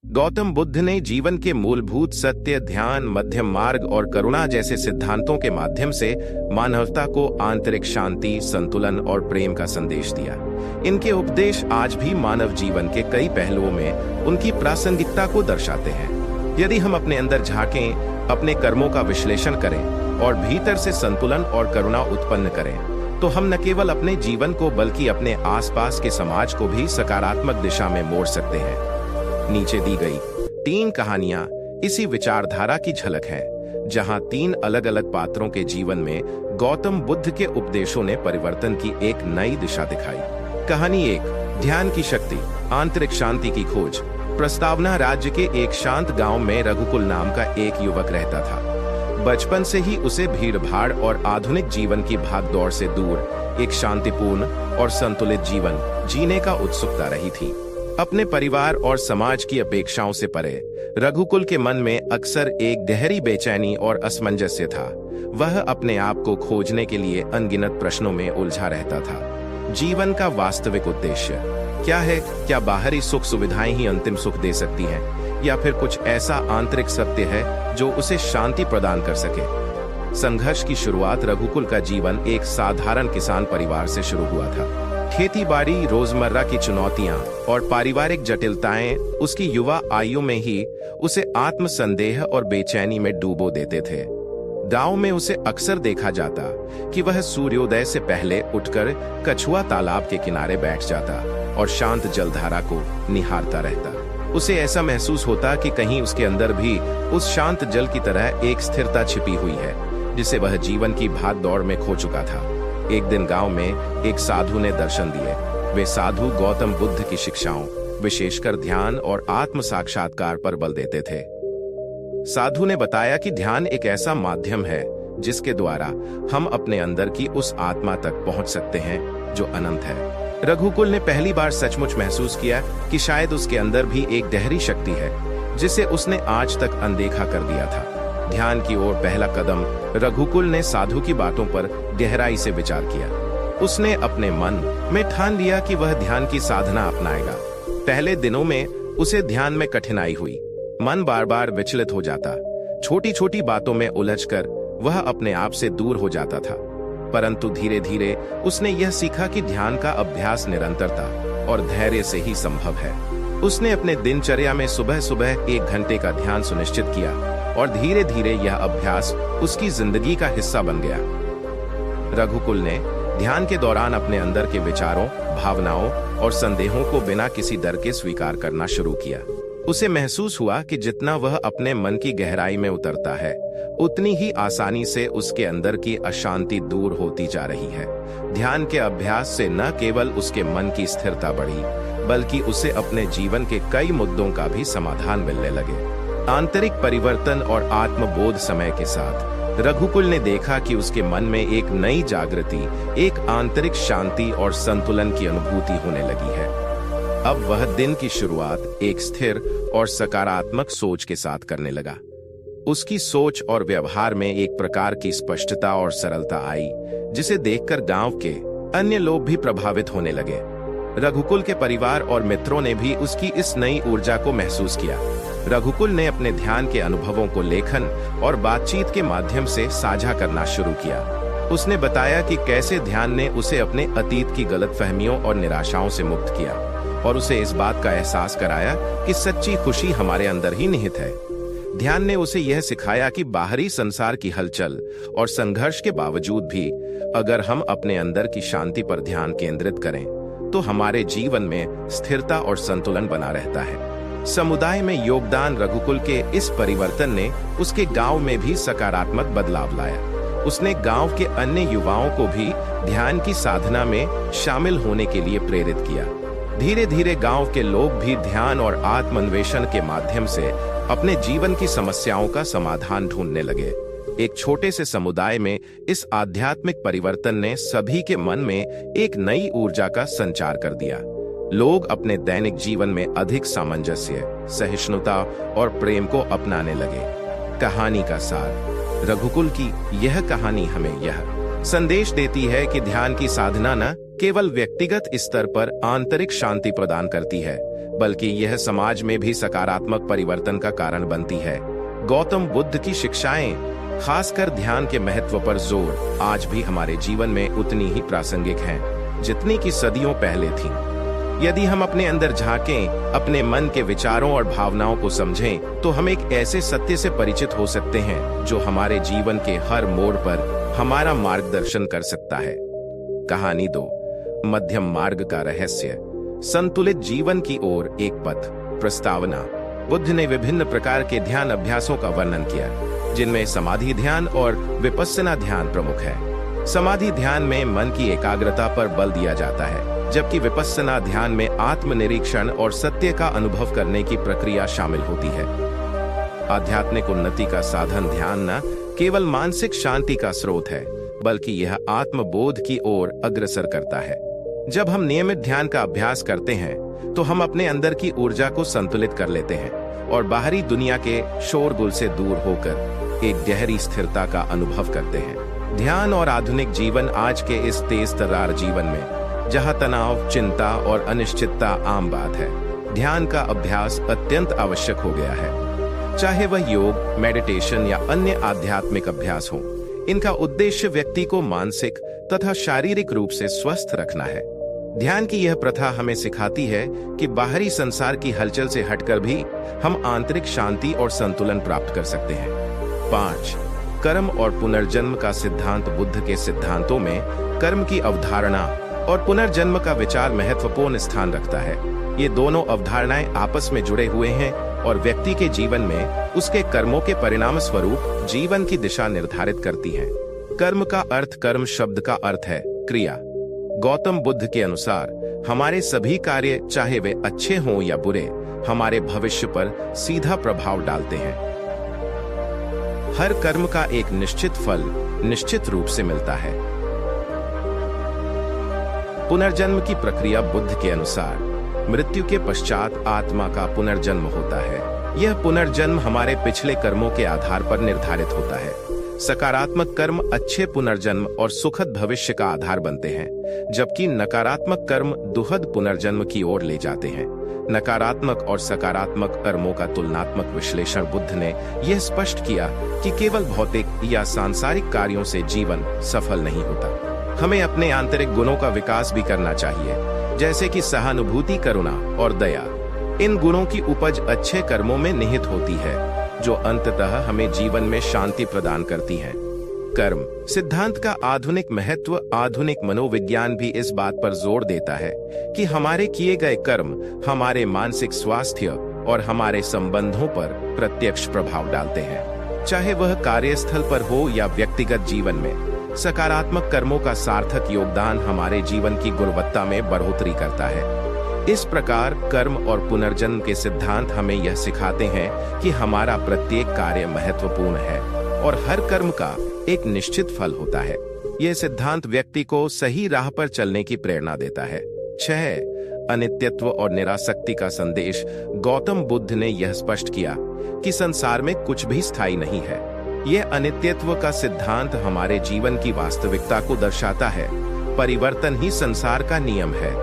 गौतम बुद्ध ने जीवन के मूलभूत सत्य, ध्यान, मध्यम मार्ग और करुणा जैसे सिद्धांतों के माध्यम से मानवता को आंतरिक शांति, संतुलन और प्रेम का संदेश दिया। इनके उपदेश आज भी मानव जीवन के कई पहलुओं में उनकी प्रासंगिकता को दर्शाते हैं। यदि हम अपने अंदर झांकें, अपने कर्मों का विश्लेषण करें और भीतर से संतुलन और करुणा उत्पन्न करें, तो हम न केवल अपने जीवन को बल्कि अपने आसपास के समाज को भी सकारात्मक दिशा में मोड़ सकते हैं। नीचे दी गई 3 कहानियां इसी विचारधारा की झलक हैं, जहां 3 अलग-अलग पात्रों के जीवन में गौतम बुद्ध के उपदेशों ने परिवर्तन की एक नई दिशा दिखाई। कहानी 1, ध्यान की शक्ति, आंतरिक शांति की खोज। प्रस्तावना: राज्य के एक शांत गांव में रघुकुल नाम का एक युवक रहता था। बचपन से ही उसे भीड़-भाड़ और आधुनिक जीवन की भागदौड़ से दूर एक शांतिपूर्ण और संतुलित जीवन जीने का उत्सुकता रही थी। अपने परिवार और समाज की अपेक्षाओं से परे रघुकुल के मन में अक्सर एक गहरी बेचैनी और असमंजस्य था। वह अपने आप को खोजने के लिए अनगिनत प्रश्नों में उलझा रहता था। जीवन का वास्तविक उद्देश्य क्या है? क्या बाहरी सुख सुविधाएं ही अंतिम सुख दे सकती हैं, या फिर कुछ ऐसा आंतरिक सत्य है जो उसे शांति प्रदान कर सके? संघर्ष की शुरुआत: रघुकुल का जीवन एक साधारण किसान परिवार से शुरू हुआ था। खेती बाड़ी, रोजमर्रा की चुनौतियां और पारिवारिक जटिलताएं उसकी युवा आयु में ही उसे आत्मसंदेह और बेचैनी में डूबो देते थे। गांव में उसे अक्सर देखा जाता कि वह सूर्योदय से पहले उठकर कछुआ तालाब के किनारे बैठ जाता और शांत जलधारा को निहारता रहता। उसे ऐसा महसूस होता कि कहीं उसके अंदर भी उस शांत जल की तरह एक स्थिरता छिपी हुई है, जिसे वह जीवन की भाग दौड़ में खो चुका था। एक दिन गांव में एक साधु ने दर्शन दिए। वे साधु गौतम बुद्ध की शिक्षाओं, विशेषकर ध्यान और आत्म साक्षात्कार पर बल देते थे। साधु ने बताया कि ध्यान एक ऐसा माध्यम है जिसके द्वारा हम अपने अंदर की उस आत्मा तक पहुंच सकते हैं जो अनंत है। रघुकुल ने पहली बार सचमुच महसूस किया कि शायद उसके अंदर भी एक गहरी शक्ति है जिसे उसने आज तक अनदेखा कर दिया था। ध्यान की ओर पहला कदम: रघुकुल ने साधु की बातों पर गहराई से विचार किया। उसने अपने मन में ठान लिया कि वह ध्यान की साधना अपनाएगा। पहले दिनों में उसे ध्यान में कठिनाई हुई। मन बार बार विचलित हो जाता, छोटी छोटी बातों में उलझकर वह अपने आप से दूर हो जाता था। परंतु धीरे धीरे उसने यह सीखा कि ध्यान का अभ्यास निरंतरता और धैर्य से ही संभव है। उसने अपने दिनचर्या में सुबह सुबह 1 घंटे का ध्यान सुनिश्चित किया और धीरे धीरे यह अभ्यास उसकी जिंदगी का हिस्सा बन गया। रघुकुल ने ध्यान के दौरान अपने अंदर के विचारों, भावनाओं और संदेहों को बिना किसी डर के स्वीकार करना शुरू किया। उसे महसूस हुआ कि जितना वह अपने मन की गहराई में उतरता है, उतनी ही आसानी से उसके अंदर की अशांति दूर होती जा रही है। ध्यान के अभ्यास से न केवल उसके मन की स्थिरता बढ़ी, बल्कि उसे अपने जीवन के कई मुद्दों का भी समाधान मिलने लगे। आंतरिक परिवर्तन और आत्मबोध: समय के साथ रघुकुल ने देखा कि उसके मन में एक नई जागृति, एक आंतरिक शांति और संतुलन की अनुभूति होने लगी है। अब वह दिन की शुरुआत एक स्थिर और सकारात्मक सोच के साथ करने लगा। उसकी सोच और व्यवहार में एक प्रकार की स्पष्टता और सरलता आई, जिसे देखकर गांव के अन्य लोग भी प्रभावित होने लगे। रघुकुल के परिवार और मित्रों ने भी उसकी इस नई ऊर्जा को महसूस किया। रघुकुल ने अपने ध्यान के अनुभवों को लेखन और बातचीत के माध्यम से साझा करना शुरू किया। उसने बताया कि कैसे ध्यान ने उसे अपने अतीत की गलतफहमियों और निराशाओं से मुक्त किया और उसे इस बात का एहसास कराया कि सच्ची खुशी हमारे अंदर ही निहित है। ध्यान ने उसे यह सिखाया कि बाहरी संसार की हलचल और संघर्ष के बावजूद भी अगर हम अपने अंदर की शांति पर ध्यान केंद्रित करें तो हमारे जीवन में स्थिरता और संतुलन बना रहता है। समुदाय में योगदान: रघुकुल के इस परिवर्तन ने उसके गांव में भी सकारात्मक बदलाव लाया। उसने गांव के अन्य युवाओं को भी ध्यान की साधना में शामिल होने के लिए प्रेरित किया। धीरे धीरे गांव के लोग भी ध्यान और आत्मान्वेषण के माध्यम से अपने जीवन की समस्याओं का समाधान ढूंढने लगे। एक छोटे से समुदाय में इस आध्यात्मिक परिवर्तन ने सभी के मन में एक नई ऊर्जा का संचार कर दिया। लोग अपने दैनिक जीवन में अधिक सामंजस्य, सहिष्णुता और प्रेम को अपनाने लगे। कहानी का सार: रघुकुल की यह कहानी हमें यह संदेश देती है कि ध्यान की साधना न केवल व्यक्तिगत स्तर पर आंतरिक शांति प्रदान करती है, बल्कि यह समाज में भी सकारात्मक परिवर्तन का कारण बनती है। गौतम बुद्ध की शिक्षाएं, खासकर ध्यान के महत्व पर जोर, आज भी हमारे जीवन में उतनी ही प्रासंगिक हैं जितनी कि सदियों पहले थी। यदि हम अपने अंदर झांकें, अपने मन के विचारों और भावनाओं को समझें, तो हम एक ऐसे सत्य से परिचित हो सकते हैं जो हमारे जीवन के हर मोड़ पर हमारा मार्गदर्शन कर सकता है। कहानी 2, मध्यम मार्ग का रहस्य। संतुलित जीवन की ओर एक पथ। प्रस्तावना। बुद्ध ने विभिन्न प्रकार के ध्यान अभ्यासों का वर्णन किया, जिनमें समाधि ध्यान और विपस्सना ध्यान प्रमुख है। समाधि ध्यान में मन की एकाग्रता पर बल दिया जाता है, जबकि विपस्सना ध्यान में आत्मनिरीक्षण और सत्य का अनुभव करने की प्रक्रिया शामिल होती है। आध्यात्मिक उन्नति का साधन ध्यान न केवल मानसिक शांति का स्रोत है, बल्कि यह आत्मबोध की ओर अग्रसर करता है। जब हम नियमित ध्यान का अभ्यास करते हैं, तो हम अपने अंदर की ऊर्जा को संतुलित कर लेते हैं और बाहरी दुनिया के शोरगुल से दूर होकर एक गहरी स्थिरता का अनुभव करते हैं। ध्यान और आधुनिक जीवन। आज के इस तेज तर्रार जीवन में, जहां तनाव, चिंता और अनिश्चितता आम बात है, ध्यान का अभ्यास अत्यंत आवश्यक हो गया है। चाहे वह योग, मेडिटेशन या अन्य आध्यात्मिक अभ्यास हो, इनका उद्देश्य व्यक्ति को मानसिक तथा शारीरिक रूप से स्वस्थ रखना है। ध्यान की यह प्रथा हमें सिखाती है कि बाहरी संसार की हलचल से हटकर भी हम आंतरिक शांति और संतुलन प्राप्त कर सकते हैं। 5. कर्म और पुनर्जन्म का सिद्धांत। बुद्ध के सिद्धांतों में कर्म की अवधारणा और पुनर्जन्म का विचार महत्वपूर्ण स्थान रखता है। ये दोनों अवधारणाएं आपस में जुड़े हुए हैं और व्यक्ति के जीवन में उसके कर्मों के परिणाम स्वरूप जीवन की दिशा निर्धारित करती हैं। कर्म का अर्थ। कर्म शब्द का अर्थ है क्रिया। गौतम बुद्ध के अनुसार हमारे सभी कार्य, चाहे वे अच्छे हों या बुरे, हमारे भविष्य पर सीधा प्रभाव डालते हैं। हर कर्म का एक निश्चित फल निश्चित रूप से मिलता है। पुनर्जन्म की प्रक्रिया। बुद्ध के अनुसार मृत्यु के पश्चात आत्मा का पुनर्जन्म होता है। यह पुनर्जन्म हमारे पिछले कर्मों के आधार पर निर्धारित होता है। सकारात्मक कर्म अच्छे पुनर्जन्म और सुखद भविष्य का आधार बनते हैं, जबकि नकारात्मक कर्म दुखद पुनर्जन्म की ओर ले जाते हैं। नकारात्मक और सकारात्मक कर्मों का तुलनात्मक विश्लेषण। बुद्ध ने यह स्पष्ट किया कि केवल भौतिक या सांसारिक कार्यों से जीवन सफल नहीं होता। हमें अपने आंतरिक गुणों का विकास भी करना चाहिए, जैसे कि सहानुभूति, करुणा और दया। इन गुणों की उपज अच्छे कर्मों में निहित होती है, जो अंततः हमें जीवन में शांति प्रदान करती हैं। कर्म सिद्धांत का आधुनिक महत्व। आधुनिक मनोविज्ञान भी इस बात पर जोर देता है कि हमारे किए गए कर्म हमारे मानसिक स्वास्थ्य और हमारे संबंधों पर प्रत्यक्ष प्रभाव डालते हैं। चाहे वह कार्यस्थल पर हो या व्यक्तिगत जीवन में, सकारात्मक कर्मों का सार्थक योगदान हमारे जीवन की गुणवत्ता में बढ़ोतरी करता है। इस प्रकार कर्म और पुनर्जन्म के सिद्धांत हमें यह सिखाते हैं कि हमारा प्रत्येक कार्य महत्वपूर्ण है और हर कर्म का एक निश्चित फल होता है। यह सिद्धांत व्यक्ति को सही राह पर चलने की प्रेरणा देता है। 6. अनित्यत्व और निरासक्ति का संदेश। गौतम बुद्ध ने यह स्पष्ट किया कि संसार में कुछ भी स्थायी नहीं है। यह अनित्यत्व का सिद्धांत हमारे जीवन की वास्तविकता को दर्शाता है। परिवर्तन ही संसार का नियम है।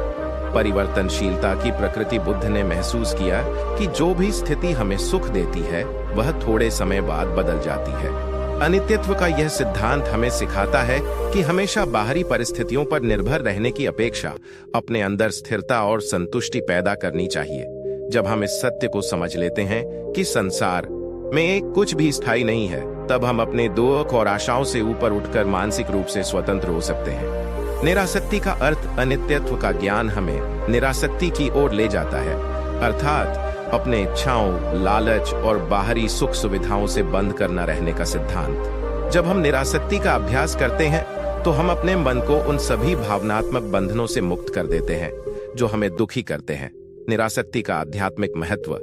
परिवर्तनशीलता की प्रकृति। बुद्ध ने महसूस किया कि जो भी स्थिति हमें सुख देती है, वह थोड़े समय बाद बदल जाती है। अनित्यत्व का यह सिद्धांत हमें सिखाता है कि हमेशा बाहरी परिस्थितियों पर निर्भर रहने की अपेक्षा अपने अंदर स्थिरता और संतुष्टि पैदा करनी चाहिए। जब हम इस सत्य को समझ लेते हैं कि संसार में कुछ भी स्थायी नहीं है, तब हम अपने दुख और आशाओं से ऊपर उठकर मानसिक रूप से स्वतंत्र हो सकते हैं। निरासक्ति का अर्थ। अनित्यत्व का ज्ञान हमें निरासक्ति की ओर ले जाता है, अर्थात अपने इच्छाओं, लालच और बाहरी सुख सुविधाओं से बंद करना रहने का सिद्धांत। जब हम निरासक्ति का अभ्यास करते हैं, तो हम अपने मन को उन सभी भावनात्मक बंधनों से मुक्त कर देते हैं जो हमें दुखी करते हैं। निरासक्ति का आध्यात्मिक महत्व।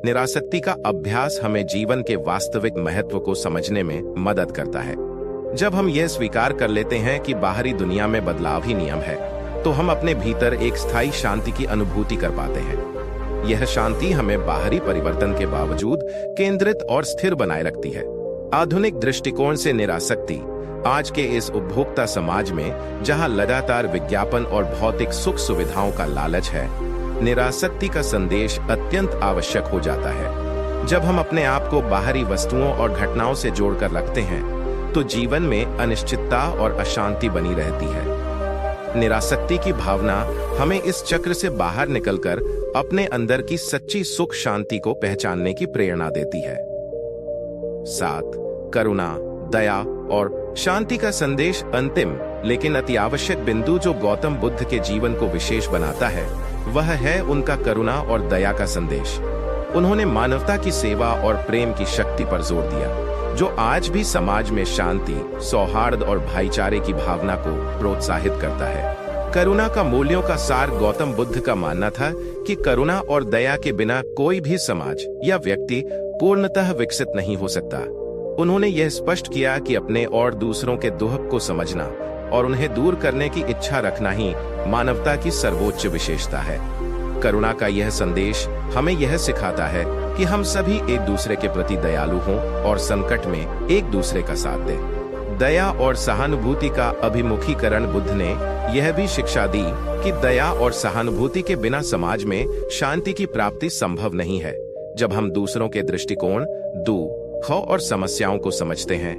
निरासक्ति का अभ्यास हमें जीवन के वास्तविक महत्व को समझने में मदद करता है। जब हम यह स्वीकार कर लेते हैं कि बाहरी दुनिया में बदलाव ही नियम है, तो हम अपने भीतर एक स्थायी शांति की अनुभूति कर पाते हैं। यह शांति हमें बाहरी परिवर्तन के बावजूद केंद्रित और स्थिर बनाए रखती है। आधुनिक दृष्टिकोण से निरासक्ति आज के इस उपभोक्ता समाज में, जहां लगातार विज्ञापन और भौतिक सुख सुविधाओं का लालच है, निरासक्ति का संदेश अत्यंत आवश्यक हो जाता है। जब हम अपने आप को बाहरी वस्तुओं और घटनाओं से जोड़कर रखते हैं तो जीवन में अनिश्चितता और अशांति बनी रहती है। निरासक्ति की भावना हमें इस चक्र से बाहर निकलकर अपने अंदर की सच्ची सुख शांति को पहचानने की प्रेरणा देती है। 7 करुणा, दया और शांति का संदेश अंतिम लेकिन अति आवश्यक बिंदु जो गौतम बुद्ध के जीवन को विशेष बनाता है वह है उनका करुणा और दया का संदेश। उन्होंने मानवता की सेवा और प्रेम की शक्ति पर जोर दिया जो आज भी समाज में शांति, सौहार्द और भाईचारे की भावना को प्रोत्साहित करता है। करुणा का मूल्यों का सार गौतम बुद्ध का मानना था कि करुणा और दया के बिना कोई भी समाज या व्यक्ति पूर्णतः विकसित नहीं हो सकता। उन्होंने यह स्पष्ट किया कि अपने और दूसरों के दुख को समझना और उन्हें दूर करने की इच्छा रखना ही मानवता की सर्वोच्च विशेषता है। करुणा का यह संदेश हमें यह सिखाता है कि हम सभी एक दूसरे के प्रति दयालु हों और संकट में एक दूसरे का साथ दें। दया और सहानुभूति का अभिमुखीकरण बुद्ध ने यह भी शिक्षा दी कि दया और सहानुभूति के बिना समाज में शांति की प्राप्ति संभव नहीं है। जब हम दूसरों के दृष्टिकोण, दुख और समस्याओं को समझते हैं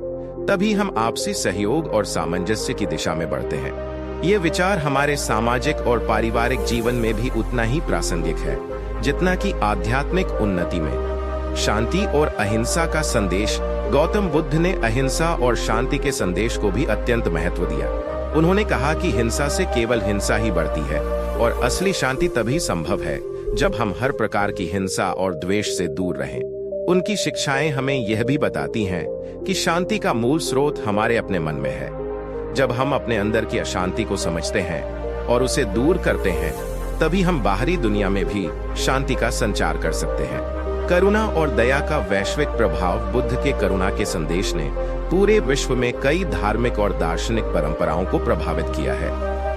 तभी हम आपसी सहयोग और सामंजस्य की दिशा में बढ़ते हैं। ये विचार हमारे सामाजिक और पारिवारिक जीवन में भी उतना ही प्रासंगिक है जितना कि आध्यात्मिक उन्नति में। शांति और अहिंसा का संदेश गौतम बुद्ध ने अहिंसा और शांति के संदेश को भी अत्यंत महत्व दिया। उन्होंने कहा कि हिंसा से केवल हिंसा ही बढ़ती है और असली शांति तभी संभव है जब हम हर प्रकार की हिंसा और द्वेष से दूर रहें। उनकी शिक्षाएं हमें यह भी बताती हैं कि शांति का मूल स्रोत हमारे अपने मन में है। जब हम अपने अंदर की अशांति को समझते हैं और उसे दूर करते हैं तभी हम बाहरी दुनिया में भी शांति का संचार कर सकते हैं। करुणा और दया का वैश्विक प्रभाव बुद्ध के करुणा के संदेश ने पूरे विश्व में कई धार्मिक और दार्शनिक परंपराओं को प्रभावित किया है।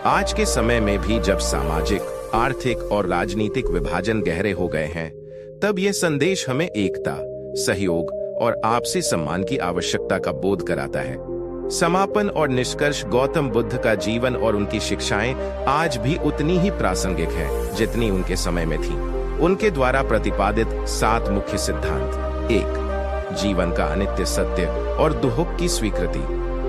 आज के समय में भी जब सामाजिक, आर्थिक और राजनीतिक विभाजन गहरे हो गए हैं तब यह संदेश हमें एकता, सहयोग और आपसी सम्मान की आवश्यकता का बोध कराता है। समापन और निष्कर्ष गौतम बुद्ध का जीवन और उनकी शिक्षाएं आज भी उतनी ही प्रासंगिक हैं जितनी उनके समय में थी। उनके द्वारा प्रतिपादित 7 मुख्य सिद्धांत। 1 जीवन का अनित्य सत्य और दुख की स्वीकृति।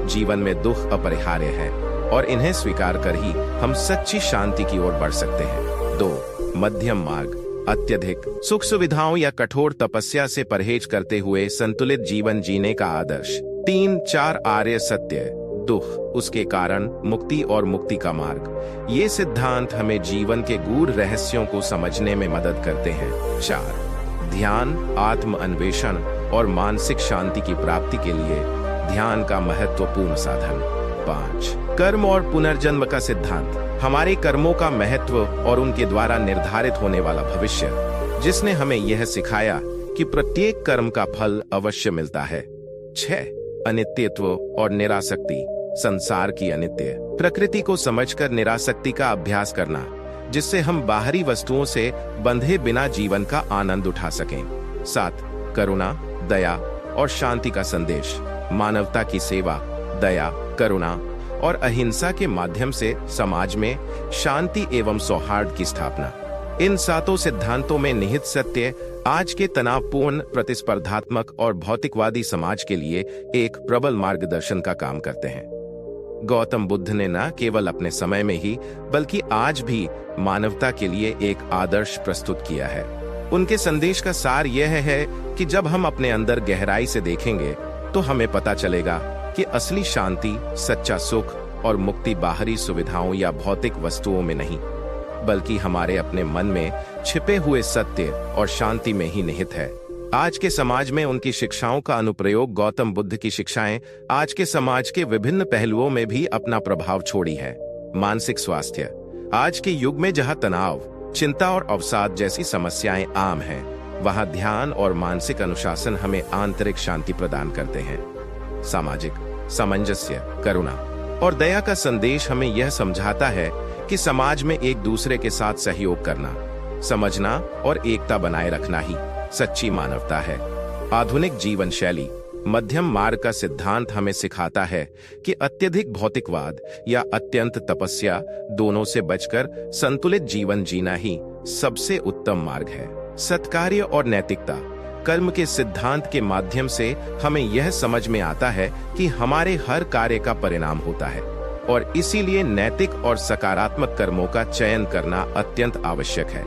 जीवन में दुख अपरिहार्य है और इन्हें स्वीकार कर ही हम सच्ची शांति की ओर बढ़ सकते हैं। 2 मध्यम मार्ग। अत्यधिक सुख सुविधाओं या कठोर तपस्या से परहेज करते हुए संतुलित जीवन जीने का आदर्श। 3-4 आर्य सत्य, दुख, उसके कारण, मुक्ति और मुक्ति का मार्ग। ये सिद्धांत हमें जीवन के गूढ़ रहस्यों को समझने में मदद करते हैं। 4 ध्यान, आत्म अन्वेषण और मानसिक शांति की प्राप्ति के लिए ध्यान का महत्वपूर्ण साधन। 5 कर्म और पुनर्जन्म का सिद्धांत। हमारे कर्मों का महत्व और उनके द्वारा निर्धारित होने वाला भविष्य, जिसने हमें यह सिखाया कि प्रत्येक कर्म का फल अवश्य मिलता है। 6 अनित्यत्व और निरासक्ति। संसार की अनित्य प्रकृति को समझकर निरासक्ति का अभ्यास करना जिससे हम बाहरी वस्तुओं से बंधे बिना जीवन का आनंद उठा सकें। 7 करुणा, दया और शांति का संदेश। मानवता की सेवा, दया, करुणा और अहिंसा के माध्यम से समाज में शांति एवं सौहार्द की स्थापना। इन 7 सिद्धांतों में निहित सत्य आज के तनावपूर्ण, प्रतिस्पर्धात्मक और भौतिकवादी समाज के लिए एक प्रबल मार्गदर्शन का काम करते हैं। गौतम बुद्ध ने न केवल अपने समय में ही बल्कि आज भी मानवता के लिए एक आदर्श प्रस्तुत किया है। उनके संदेश का सार यह है कि जब हम अपने अंदर गहराई से देखेंगे तो हमें पता चलेगा कि असली शांति, सच्चा सुख और मुक्ति बाहरी सुविधाओं या भौतिक वस्तुओं में नहीं बल्कि हमारे अपने मन में छिपे हुए सत्य और शांति में ही निहित है। आज के समाज में उनकी शिक्षाओं का अनुप्रयोग गौतम बुद्ध की शिक्षाएं आज के समाज के विभिन्न पहलुओं में भी अपना प्रभाव छोड़ी है। मानसिक स्वास्थ्य। आज के युग में जहां तनाव, चिंता और अवसाद जैसी समस्याएं आम हैं, वहां ध्यान और मानसिक अनुशासन हमें आंतरिक शांति प्रदान करते हैं। सामाजिक सामंजस्य, करुणा और दया का संदेश हमें यह समझाता है कि समाज में एक दूसरे के साथ सहयोग करना, समझना और एकता बनाए रखना ही सच्ची मानवता है। आधुनिक जीवन शैली। मध्यम मार्ग का सिद्धांत हमें सिखाता है कि अत्यधिक भौतिकवाद या अत्यंत तपस्या दोनों से बचकर संतुलित जीवन जीना ही सबसे उत्तम मार्ग है। सत्कार्य और नैतिकता कर्म के सिद्धांत के माध्यम से हमें यह समझ में आता है कि हमारे हर कार्य का परिणाम होता है और इसीलिए नैतिक और सकारात्मक कर्मों का चयन करना अत्यंत आवश्यक है।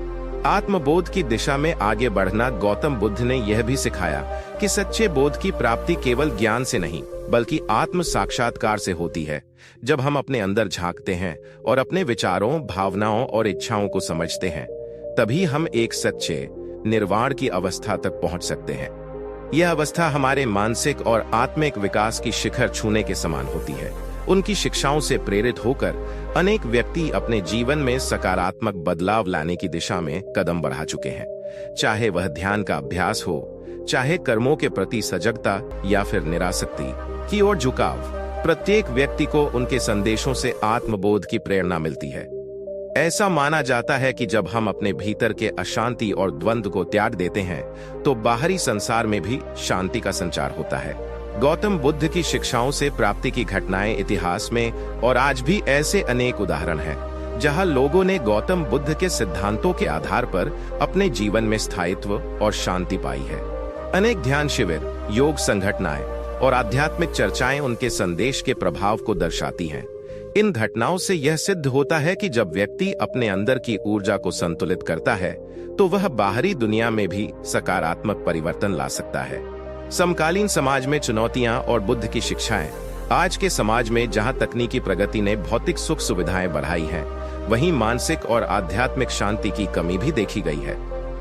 आत्मबोध की दिशा में आगे बढ़ना गौतम बुद्ध ने यह भी सिखाया कि सच्चे बोध की प्राप्ति केवल ज्ञान से नहीं बल्कि आत्म साक्षात्कार से होती है। जब हम अपने अंदर झांकते हैं और अपने विचारों, भावनाओं और इच्छाओं को समझते हैं, तभी हम एक सच्चे निर्वाण की अवस्था तक पहुंच सकते हैं। यह अवस्था हमारे मानसिक और आत्मिक विकास की शिखर छूने के समान होती है। उनकी शिक्षाओं से प्रेरित होकर अनेक व्यक्ति अपने जीवन में सकारात्मक बदलाव लाने की दिशा में कदम बढ़ा चुके हैं। चाहे वह ध्यान का अभ्यास हो, चाहे कर्मों के प्रति सजगता या फिर निरासक्ति की ओर झुकाव, प्रत्येक व्यक्ति को उनके संदेशों से आत्मबोध की प्रेरणा मिलती है। ऐसा माना जाता है कि जब हम अपने भीतर के अशांति और द्वंद्व को त्याग देते हैं तो बाहरी संसार में भी शांति का संचार होता है। गौतम बुद्ध की शिक्षाओं से प्राप्ति की घटनाएं इतिहास में और आज भी ऐसे अनेक उदाहरण हैं जहां लोगों ने गौतम बुद्ध के सिद्धांतों के आधार पर अपने जीवन में स्थायित्व और शांति पाई है। अनेक ध्यान शिविर, योग संगठनाएं और आध्यात्मिक चर्चाएं उनके संदेश के प्रभाव को दर्शाती हैं। इन घटनाओं से यह सिद्ध होता है कि जब व्यक्ति अपने अंदर की ऊर्जा को संतुलित करता है तो वह बाहरी दुनिया में भी सकारात्मक परिवर्तन ला सकता है। समकालीन समाज में चुनौतियां और बुद्ध की शिक्षाएं आज के समाज में जहां तकनीकी प्रगति ने भौतिक सुख सुविधाएं बढ़ाई हैं, वहीं मानसिक और आध्यात्मिक शांति की कमी भी देखी गई है।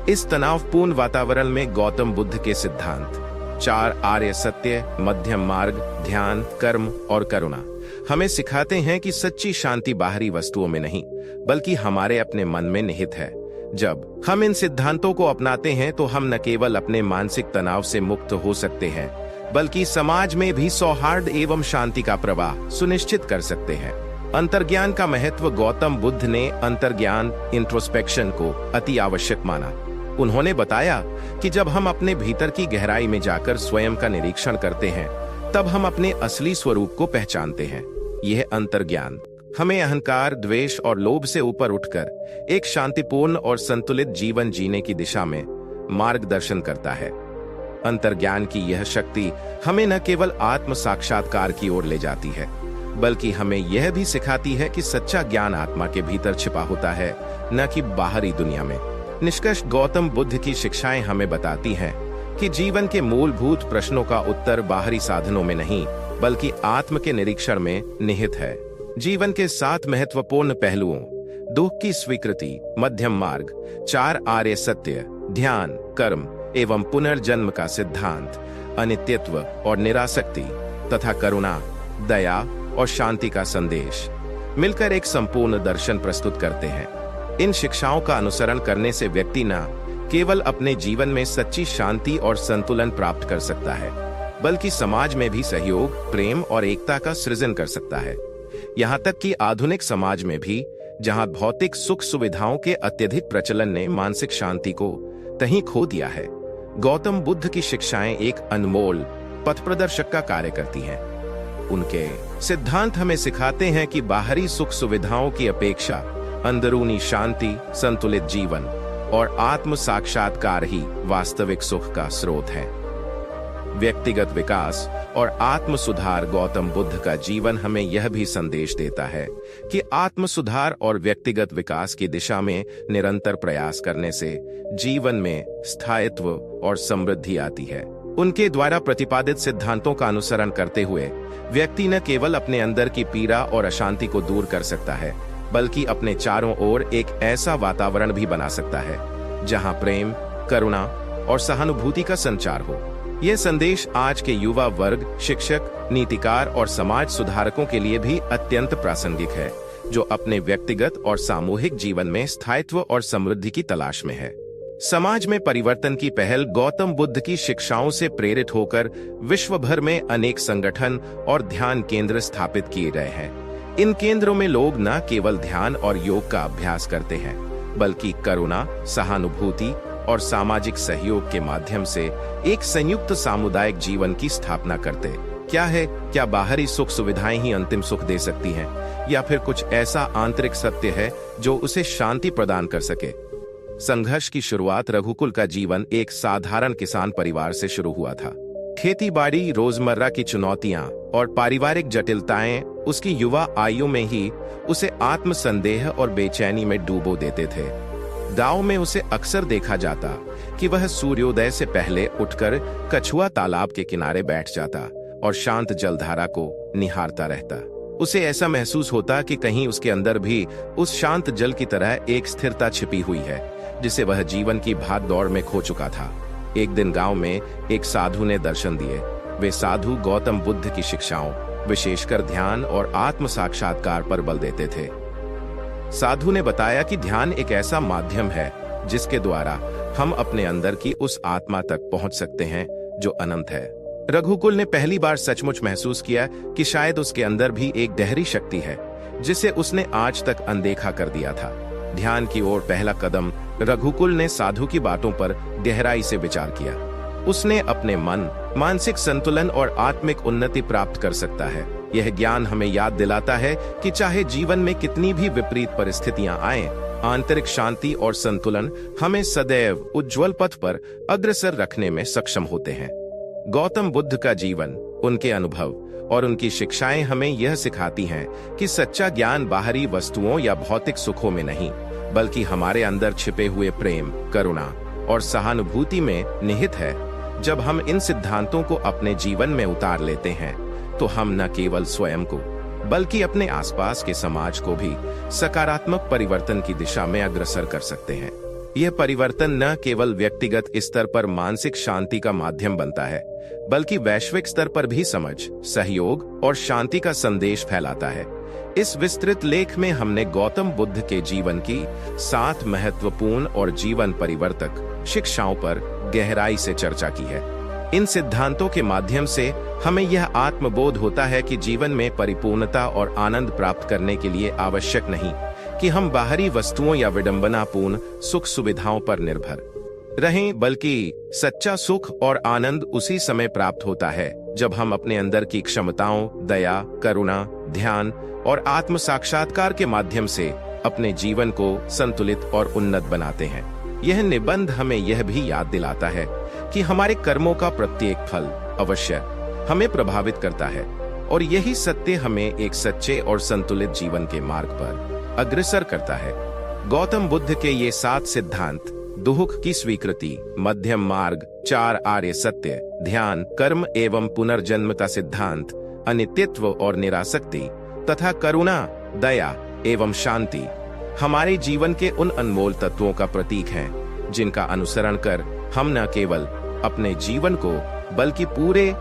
इस तनावपूर्ण वातावरण में गौतम बुद्ध के सिद्धांत 4 आर्य सत्य, मध्यम मार्ग, ध्यान, कर्म और करुणा हमें सिखाते हैं कि सच्ची शांति बाहरी वस्तुओं में नहीं बल्कि हमारे अपने मन में निहित है। जब हम इन सिद्धांतों को अपनाते हैं तो हम न केवल अपने मानसिक तनाव से मुक्त हो सकते हैं बल्कि समाज में भी सौहार्द एवं शांति का प्रवाह सुनिश्चित कर सकते हैं। अंतर्ज्ञान का महत्व गौतम बुद्ध ने अंतर्ज्ञान इंट्रोस्पेक्शन को अति आवश्यक माना। उन्होंने बताया कि जब हम अपने भीतर की गहराई में जाकर स्वयं का निरीक्षण करते हैं तब हम अपने असली स्वरूप को पहचानते हैं। यह अंतर्ज्ञान हमें अहंकार, द्वेष और लोभ से ऊपर उठकर एक शांतिपूर्ण और संतुलित जीवन जीने की दिशा में मार्गदर्शन करता है। अंतर्ज्ञान की यह शक्ति हमें न केवल आत्म साक्षात्कार की ओर ले जाती है बल्कि हमें यह भी सिखाती है कि सच्चा ज्ञान आत्मा के भीतर छिपा होता है, न कि बाहरी दुनिया में। निष्कर्ष, गौतम बुद्ध की शिक्षाएं हमें बताती हैं कि जीवन के मूलभूत प्रश्नों का उत्तर बाहरी साधनों में नहीं बल्कि आत्म के निरीक्षण में निहित है। जीवन के 7 महत्वपूर्ण पहलुओं, दुख की स्वीकृति, मध्यम मार्ग, 4 आर्य सत्य, ध्यान, कर्म एवं पुनर्जन्म का सिद्धांत, अनित्यत्व और निरासक्ति तथा करुणा, दया और शांति का संदेश मिलकर एक संपूर्ण दर्शन प्रस्तुत करते हैं। इन शिक्षाओं का अनुसरण करने से व्यक्ति न केवल अपने जीवन में सच्ची शांति और संतुलन प्राप्त कर सकता है बल्कि समाज में भी सहयोग, प्रेम और एकता का सृजन कर सकता है। यहाँ तक कि आधुनिक समाज में भी, जहाँ भौतिक सुख सुविधाओं के अत्यधिक प्रचलन ने मानसिक शांति को कहीं खो दिया है, गौतम बुद्ध की शिक्षाएं एक अनमोल पथ प्रदर्शक का कार्य करती हैं। उनके सिद्धांत हमें सिखाते हैं कि बाहरी सुख सुविधाओं की अपेक्षा अंदरूनी शांति, संतुलित जीवन और आत्म साक्षात्कार ही वास्तविक सुख का स्रोत है। व्यक्तिगत विकास और आत्म सुधार गौतम बुद्ध का जीवन हमें यह भी संदेश देता है कि आत्म सुधार और व्यक्तिगत विकास की दिशा में निरंतर प्रयास करने से जीवन में स्थायित्व और समृद्धि आती है। उनके द्वारा प्रतिपादित सिद्धांतों का अनुसरण करते हुए व्यक्ति न केवल अपने अंदर की पीड़ा और अशांति को दूर कर सकता है बल्कि अपने चारों ओर एक ऐसा वातावरण भी बना सकता है जहां प्रेम, करुणा और सहानुभूति का संचार हो। यह संदेश आज के युवा वर्ग, शिक्षक, नीतिकार और समाज सुधारकों के लिए भी अत्यंत प्रासंगिक है, जो अपने व्यक्तिगत और सामूहिक जीवन में स्थायित्व और समृद्धि की तलाश में है। समाज में परिवर्तन की पहल गौतम बुद्ध की शिक्षाओं से प्रेरित होकर विश्व भर में अनेक संगठन और ध्यान केंद्र स्थापित किए गए हैं। इन केंद्रों में लोग न केवल ध्यान और योग का अभ्यास करते हैं बल्कि करुणा, सहानुभूति और सामाजिक सहयोग के माध्यम से एक संयुक्त सामुदायिक जीवन की स्थापना करते। क्या बाहरी सुख सुविधाएं ही अंतिम सुख दे सकती हैं या फिर कुछ ऐसा आंतरिक सत्य है जो उसे शांति प्रदान कर सके? संघर्ष की शुरुआत रघुकुल का जीवन एक साधारण किसान परिवार से शुरू हुआ था। खेती बाड़ी, रोजमर्रा की चुनौतियां और पारिवारिक जटिलताएं उसकी युवा आयु में ही उसे आत्मसंदेह और बेचैनी में डूबो देते थे। गांव में उसे अक्सर देखा जाता कि वह सूर्योदय से पहले उठकर कछुआ तालाब के किनारे बैठ जाता और शांत जलधारा को निहारता रहता। उसे ऐसा महसूस होता कि कहीं उसके अंदर भी उस शांत जल की तरह एक स्थिरता छिपी हुई है जिसे वह जीवन की भाग दौड़ में खो चुका था। एक दिन गांव में एक साधु ने दर्शन दिए। वे साधु गौतम बुद्ध की शिक्षाओं, विशेषकर ध्यान और आत्म साक्षात्कार पर बल देते थे। साधु ने बताया कि ध्यान एक ऐसा माध्यम है जिसके द्वारा हम अपने अंदर की उस आत्मा तक पहुंच सकते हैं जो अनंत है। रघुकुल ने पहली बार सचमुच महसूस किया कि शायद उसके अंदर भी एक गहरी शक्ति है जिसे उसने आज तक अनदेखा कर दिया था। ध्यान की ओर पहला कदम रघुकुल ने साधु की बातों पर गहराई से विचार किया। उसने अपने मन, मानसिक संतुलन और आत्मिक उन्नति प्राप्त कर सकता है। यह ज्ञान हमें याद दिलाता है कि चाहे जीवन में कितनी भी विपरीत परिस्थितियां आएं, आंतरिक शांति और संतुलन हमें सदैव उज्जवल पथ पर अग्रसर रखने में सक्षम होते हैं। गौतम बुद्ध का जीवन, उनके अनुभव और उनकी शिक्षाएं हमें यह सिखाती हैं कि सच्चा ज्ञान बाहरी वस्तुओं या भौतिक सुखों में नहीं, बल्कि हमारे अंदर छिपे हुए प्रेम, करुणा और सहानुभूति में निहित है। जब हम इन सिद्धांतों को अपने जीवन में उतार लेते हैं तो हम न केवल स्वयं को बल्कि अपने आसपास के समाज को भी सकारात्मक परिवर्तन की दिशा में अग्रसर कर सकते हैं। यह परिवर्तन न केवल व्यक्तिगत स्तर पर मानसिक शांति का माध्यम बनता है, बल्कि वैश्विक स्तर पर भी समझ, सहयोग और शांति का संदेश फैलाता है। इस विस्तृत लेख में हमने गौतम बुद्ध के जीवन की 7 महत्वपूर्ण और जीवन परिवर्तक शिक्षाओं पर गहराई से चर्चा की है। इन सिद्धांतों के माध्यम से हमें यह आत्मबोध होता है कि जीवन में परिपूर्णता और आनंद प्राप्त करने के लिए आवश्यक नहीं कि हम बाहरी वस्तुओं या विडंबनापूर्ण सुख सुविधाओं पर निर्भर रहें, बल्कि सच्चा सुख और आनंद उसी समय प्राप्त होता है जब हम अपने अंदर की क्षमताओं, दया, करुणा, ध्यान और आत्म साक्षात्कार के माध्यम से अपने जीवन को संतुलित और उन्नत बनाते हैं। यह निबंध हमें यह भी याद दिलाता है कि हमारे कर्मों का प्रत्येक फल अवश्य हमें प्रभावित करता है और यही सत्य हमें एक सच्चे और संतुलित जीवन के मार्ग पर अग्रसर करता है। गौतम बुद्ध के ये 7 सिद्धांत, दुख की स्वीकृति, मध्यम मार्ग, 4 आर्य सत्य, ध्यान, कर्म एवं पुनर्जन्म का सिद्धांत, अनित्यत्व और निरासक्ति तथा करुणा, दया एवं शांति, हमारे जीवन के उन अनमोल तत्वों का प्रतीक हैं जिनका अनुसरण कर हम न केवल अपने जीवन को बल्कि पूरे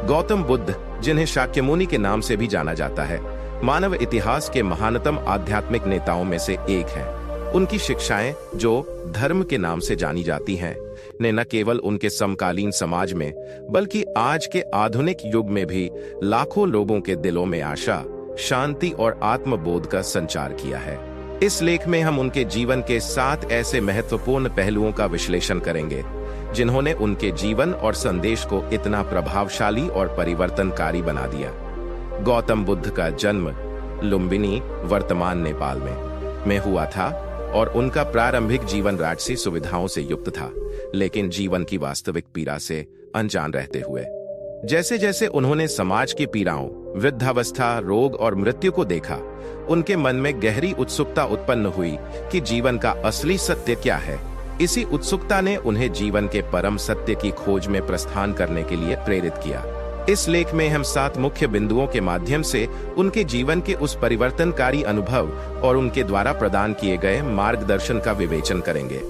गौतम बुद्ध, जिन्हें शाक्यमुनि के नाम से भी जाना जाता है, मानव इतिहास के महानतम आध्यात्मिक नेताओं में से एक हैं। उनकी शिक्षाएं, जो धर्म के नाम से जानी जाती हैं, ने न केवल उनके समकालीन समाज में बल्कि आज के आधुनिक युग में भी लाखों लोगों के दिलों में आशा, शांति और आत्मबोध का संचार किया है। इस लेख में हम उनके जीवन के 7 ऐसे महत्वपूर्ण पहलुओं का विश्लेषण करेंगे जिन्होंने उनके जीवन और संदेश को इतना प्रभावशाली और परिवर्तनकारी बना दिया। गौतम बुद्ध का जन्म लुम्बिनी, वर्तमान नेपाल में हुआ था और उनका प्रारंभिक जीवन राजसी सुविधाओं से युक्त था, लेकिन जीवन की वास्तविक पीड़ा से अनजान रहते हुए। जैसे जैसे उन्होंने समाज की पीड़ाओं, वृद्धावस्था, रोग और मृत्यु को देखा, उनके मन में गहरी उत्सुकता उत्पन्न हुई कि जीवन का असली सत्य क्या है। इसी उत्सुकता ने उन्हें जीवन के परम सत्य की खोज में प्रस्थान करने के लिए प्रेरित किया। इस लेख में हम 7 मुख्य बिंदुओं के माध्यम से उनके जीवन के उस परिवर्तनकारी अनुभव और उनके द्वारा प्रदान किए गए मार्गदर्शन का विवेचन करेंगे।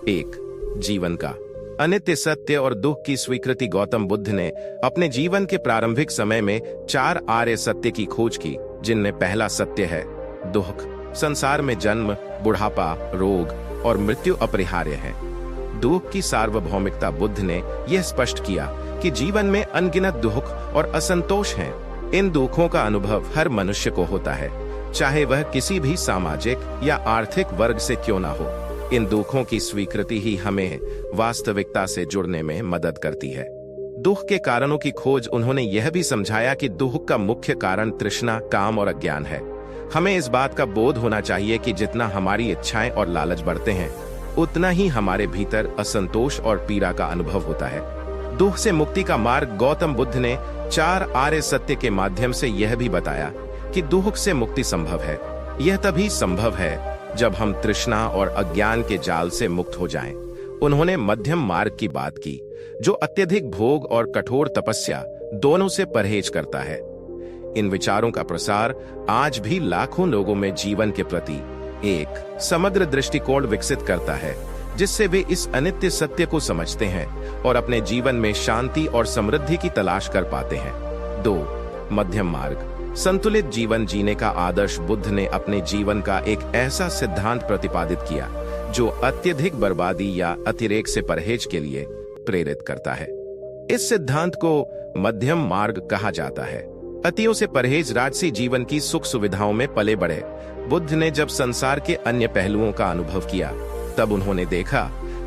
1. जीवन का अनित्य सत्य और दुख की स्वीकृति। गौतम बुद्ध ने अपने जीवन के प्रारंभिक समय में 4 आर्य सत्य की खोज की, जिनमें पहला सत्य है दुख। संसार में जन्म, बुढ़ापा, रोग और मृत्यु अपरिहार्य है। दुख की सार्वभौमिकता। बुद्ध ने यह स्पष्ट किया कि जीवन में अनगिनत दुख और असंतोष हैं। इन दुखों का अनुभव हर मनुष्य को होता है, चाहे वह किसी भी सामाजिक या आर्थिक वर्ग से क्यों ना हो। इन दुखों की स्वीकृति ही हमें वास्तविकता से जुड़ने में मदद करती है। दुख के कारणों की खोज। उन्होंने यह भी समझाया कि दुख का मुख्य कारण तृष्णा, काम और अज्ञान है। हमें इस बात का बोध होना चाहिए कि जितना हमारी इच्छाएं और लालच बढ़ते हैं, उतना ही हमारे भीतर असंतोष और पीड़ा का अनुभव होता है। दुख से मुक्ति का मार्ग गौतम बुद्ध ने 4 आर्य सत्य के माध्यम से यह भी बताया कि दुख से मुक्ति संभव है। यह तभी संभव है जब हम तृष्णा और अज्ञान के जाल से मुक्त हो जाएं। उन्होंने मध्यम मार्ग की बात की, जो अत्यधिक भोग और कठोर तपस्या दोनों से परहेज करता है। इन विचारों का प्रसार आज भी लाखों लोगों में जीवन के प्रति एक समग्र दृष्टिकोण विकसित करता है, जिससे वे इस अनित्य सत्य को समझते हैं और अपने जीवन में शांति और समृद्धि की तलाश कर पाते हैं। 2. मध्यम मार्ग। संतुलित जीवन जीने का आदर्श बुद्ध ने अपने जीवन का एक ऐसा सिद्धांत प्रतिपादित किया जो अत्यधिक बर्बादी या अतिरेक से परहेज के लिए प्रेरित करता है। इस सिद्धांत को मध्यम मार्ग कहा जाता है। अतियों से परहेज राजसी जीवन की सुख सुविधाओं में पले बढ़े बुद्ध ने जब संसार के अन्य पहलुओं का अनुभव किया, तब उन्होंने देखा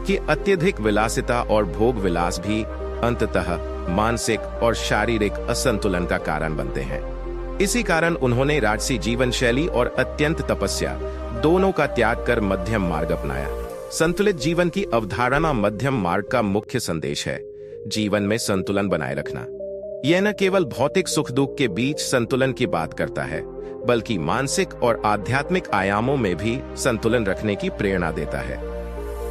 कि अत्यधिक विलासिता और भोग विलास भी अंततः मानसिक और शारीरिक असंतुलन का कारण बनते हैं। इसी कारण उन्होंने राजसी जीवन शैली और अत्यंत तपस्या दोनों का त्याग कर मध्यम मार्ग अपनाया। संतुलित जीवन की अवधारणा मध्यम मार्ग का मुख्य संदेश है। जीवन में संतुलन बनाए रखना यह न केवल भौतिक सुख दुख के बीच संतुलन की बात करता है, बल्कि मानसिक और आध्यात्मिक आयामों में भी संतुलन रखने की प्रेरणा देता है।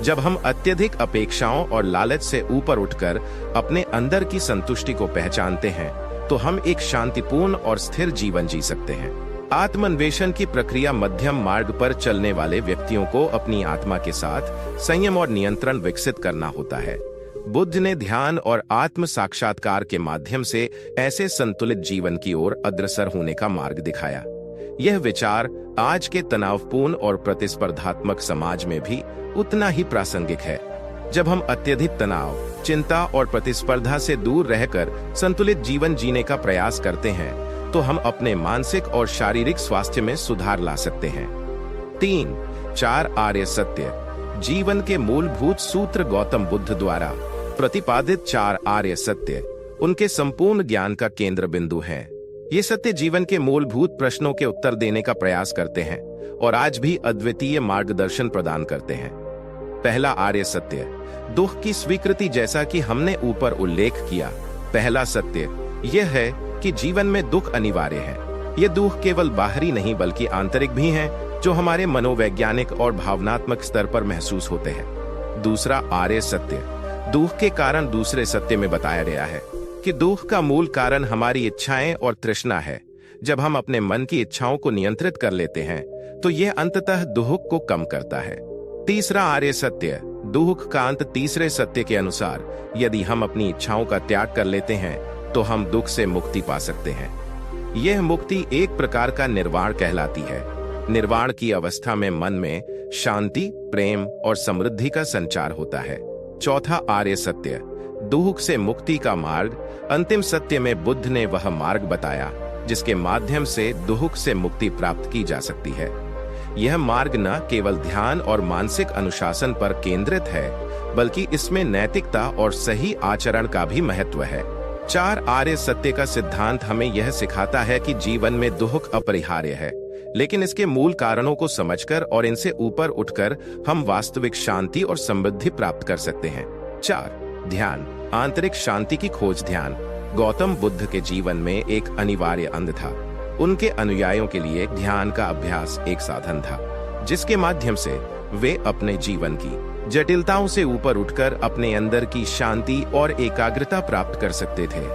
जब हम अत्यधिक अपेक्षाओं और लालच से ऊपर उठकर अपने अंदर की संतुष्टि को पहचानते हैं, तो हम एक शांतिपूर्ण और स्थिर जीवन जी सकते हैं। आत्मान्वेषण की प्रक्रिया मध्यम मार्ग पर चलने वाले व्यक्तियों को अपनी आत्मा के साथ संयम और नियंत्रण विकसित करना होता है। बुद्ध ने ध्यान और आत्म साक्षात्कार के माध्यम से ऐसे संतुलित जीवन की ओर अग्रसर होने का मार्ग दिखाया। यह विचार आज के तनावपूर्ण और प्रतिस्पर्धात्मक समाज में भी उतना ही प्रासंगिक है। जब हम अत्यधिक तनाव, चिंता और प्रतिस्पर्धा से दूर रहकर संतुलित जीवन जीने का प्रयास करते हैं, तो हम अपने मानसिक और शारीरिक स्वास्थ्य में सुधार ला सकते हैं। 3. 4 आर्य सत्य। जीवन के मूलभूत सूत्र गौतम बुद्ध द्वारा प्रतिपादित 4 आर्य सत्य उनके संपूर्ण ज्ञान का केंद्र बिंदु है। ये सत्य जीवन के मूलभूत प्रश्नों के उत्तर देने का प्रयास करते हैं और आज भी अद्वितीय मार्गदर्शन प्रदान करते हैं। पहला आर्य सत्य, दुख की स्वीकृति। जैसा कि हमने ऊपर उल्लेख किया, पहला सत्य यह है कि जीवन में दुख अनिवार्य है। ये दुख केवल बाहरी नहीं बल्कि आंतरिक भी हैं, जो हमारे मनोवैज्ञानिक और भावनात्मक स्तर पर महसूस होते हैं। दूसरा आर्य सत्य, दुख के कारण दूसरे सत्य में बताया गया है कि दुख का मूल कारण हमारी इच्छाएं और तृष्णा है। जब हम अपने मन की इच्छाओं को नियंत्रित कर लेते हैं, तो यह अंततः दुख को कम करता है। तीसरा आर्य सत्य, दुख का अंत। तीसरे सत्य के अनुसार यदि हम अपनी इच्छाओं का त्याग कर लेते हैं, तो हम दुख से मुक्ति पा सकते हैं। यह मुक्ति एक प्रकार का निर्वाण कहलाती है। निर्वाण की अवस्था में मन में शांति, प्रेम और समृद्धि का संचार होता है। चौथा आर्य सत्य, दुख से मुक्ति का मार्ग। अंतिम सत्य में बुद्ध ने वह मार्ग बताया जिसके माध्यम से दुख से मुक्ति प्राप्त की जा सकती है। यह मार्ग न केवल ध्यान और मानसिक अनुशासन पर केंद्रित है, बल्कि इसमें नैतिकता और सही आचरण का भी महत्व है। 4 आर्य सत्य का सिद्धांत हमें यह सिखाता है कि जीवन में दुख अपरिहार्य है, लेकिन इसके मूल कारणों को समझकर और इनसे ऊपर उठकर हम वास्तविक शांति और समृद्धि प्राप्त कर सकते हैं। 4. ध्यान, आंतरिक शांति की खोज। ध्यान गौतम बुद्ध के जीवन में एक अनिवार्य अंग था। उनके अनुयायियों के लिए ध्यान का अभ्यास एक साधन था, जिसके माध्यम से वे अपने जीवन की जटिलताओं से ऊपर उठकर अपने अंदर की शांति और एकाग्रता प्राप्त कर सकते थे।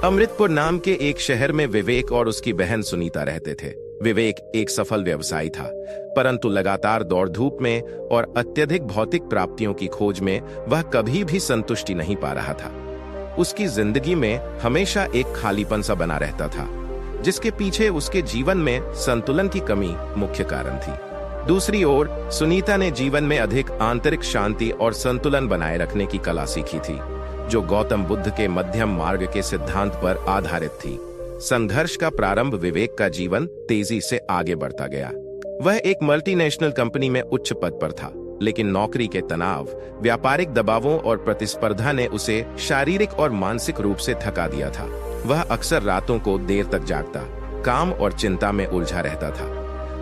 अमृतपुर नाम के एक शहर में विवेक और उसकी बहन सुनीता रहते थे। विवेक एक सफल व्यवसायी था, परंतु लगातार दौड़ धूप में और अत्यधिक भौतिक प्राप्तियों की खोज में वह कभी भी संतुष्टि नहीं पा रहा था। उसकी जिंदगी में हमेशा एक खालीपन सा बना रहता था, जिसके पीछे उसके जीवन में संतुलन की कमी मुख्य कारण थी। दूसरी ओर सुनीता ने जीवन में अधिक आंतरिक शांति और संतुलन बनाए रखने की कला सीखी थी, जो गौतम बुद्ध के मध्यम मार्ग के सिद्धांत पर आधारित थी। संघर्ष का प्रारंभ विवेक का जीवन तेजी से आगे बढ़ता गया। वह एक मल्टीनेशनल कंपनी में उच्च पद पर था, लेकिन नौकरी के तनाव, व्यापारिक दबावों और प्रतिस्पर्धा ने उसे शारीरिक और मानसिक रूप से थका दिया था। वह अक्सर रातों को देर तक जागता, काम और चिंता में उलझा रहता था।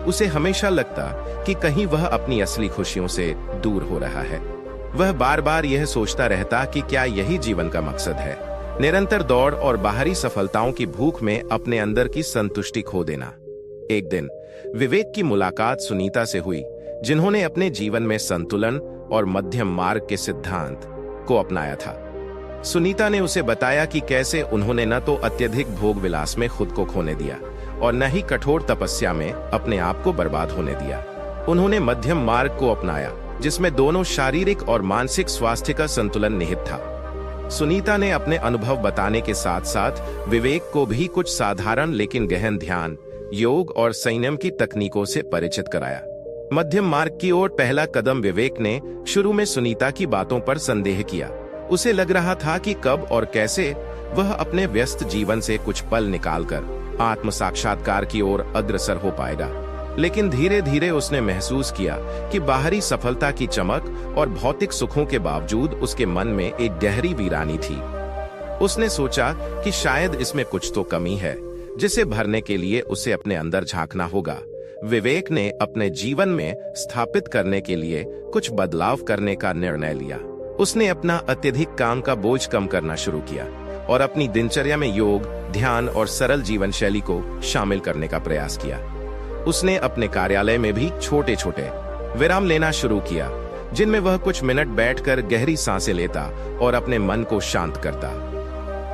उसे हमेशा लगता कि कहीं वह अपनी असली खुशियों से दूर हो रहा है। वह बार बार यह सोचता रहता कि क्या यही जीवन का मकसद है, निरंतर दौड़ और बाहरी सफलताओं की भूख में अपने अंदर की संतुष्टि खो देना। एक दिन विवेक की मुलाकात सुनीता से हुई, जिन्होंने अपने जीवन में संतुलन और मध्यम मार्ग के सिद्धांत को अपनाया था। सुनीता ने उसे बताया कि कैसे उन्होंने न तो अत्यधिक भोग विलास में खुद को खोने दिया और न ही कठोर तपस्या में अपने आप को बर्बाद होने दिया। उन्होंने मध्यम मार्ग को अपनाया, जिसमें दोनों शारीरिक और मानसिक स्वास्थ्य का संतुलन निहित था। सुनीता ने अपने अनुभव बताने के साथ साथ विवेक को भी कुछ साधारण लेकिन गहन ध्यान, योग और संयम की तकनीकों से परिचित कराया। मध्यम मार्ग की ओर पहला कदम विवेक ने शुरू में सुनीता की बातों पर संदेह किया। उसे लग रहा था कि कब और कैसे वह अपने व्यस्त जीवन से कुछ पल निकालकर आत्म साक्षात्कार की ओर अग्रसर हो पाएगा। लेकिन धीरे धीरे उसने महसूस किया कि बाहरी सफलता की चमक और भौतिक सुखों के बावजूद उसके मन में एक गहरी वीरानी थी। उसने सोचा कि शायद इसमें कुछ तो कमी है, जिसे भरने के लिए उसे अपने अंदर झांकना होगा। विवेक ने अपने जीवन में स्थापित करने के लिए कुछ बदलाव करने का निर्णय लिया। उसने अपना अत्यधिक काम का बोझ कम करना शुरू किया और अपनी दिनचर्या में योग, ध्यान और सरल जीवन शैली को शामिल करने का प्रयास किया। उसने अपने कार्यालय में भी छोटे छोटे विराम लेना शुरू किया, जिनमें वह कुछ मिनट बैठकर गहरी सांसें लेता और अपने मन को शांत करता।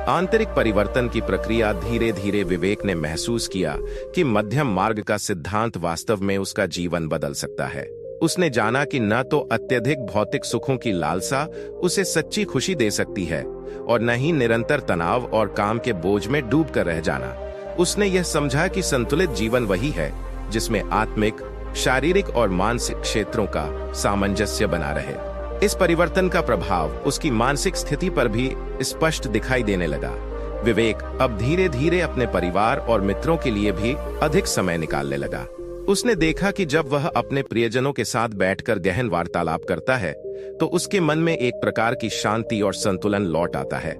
आंतरिक परिवर्तन की प्रक्रिया धीरे धीरे विवेक ने महसूस किया कि मध्यम मार्ग का सिद्धांत वास्तव में उसका जीवन बदल सकता है। उसने जाना कि न तो अत्यधिक भौतिक सुखों की लालसा उसे सच्ची खुशी दे सकती है और न ही निरंतर तनाव और काम के बोझ में डूब कर रह जाना। उसने यह समझा कि संतुलित जीवन वही है जिसमें आत्मिक, शारीरिक और मानसिक क्षेत्रों का सामंजस्य बना रहे। इस परिवर्तन का प्रभाव उसकी मानसिक स्थिति पर भी स्पष्ट दिखाई देने लगा। विवेक अब धीरे धीरे अपने परिवार और मित्रों के लिए भी अधिक समय निकालने लगा। उसने देखा कि जब वह अपने प्रियजनों के साथ बैठकर गहन वार्तालाप करता है तो उसके मन में एक प्रकार की शांति और संतुलन लौट आता है।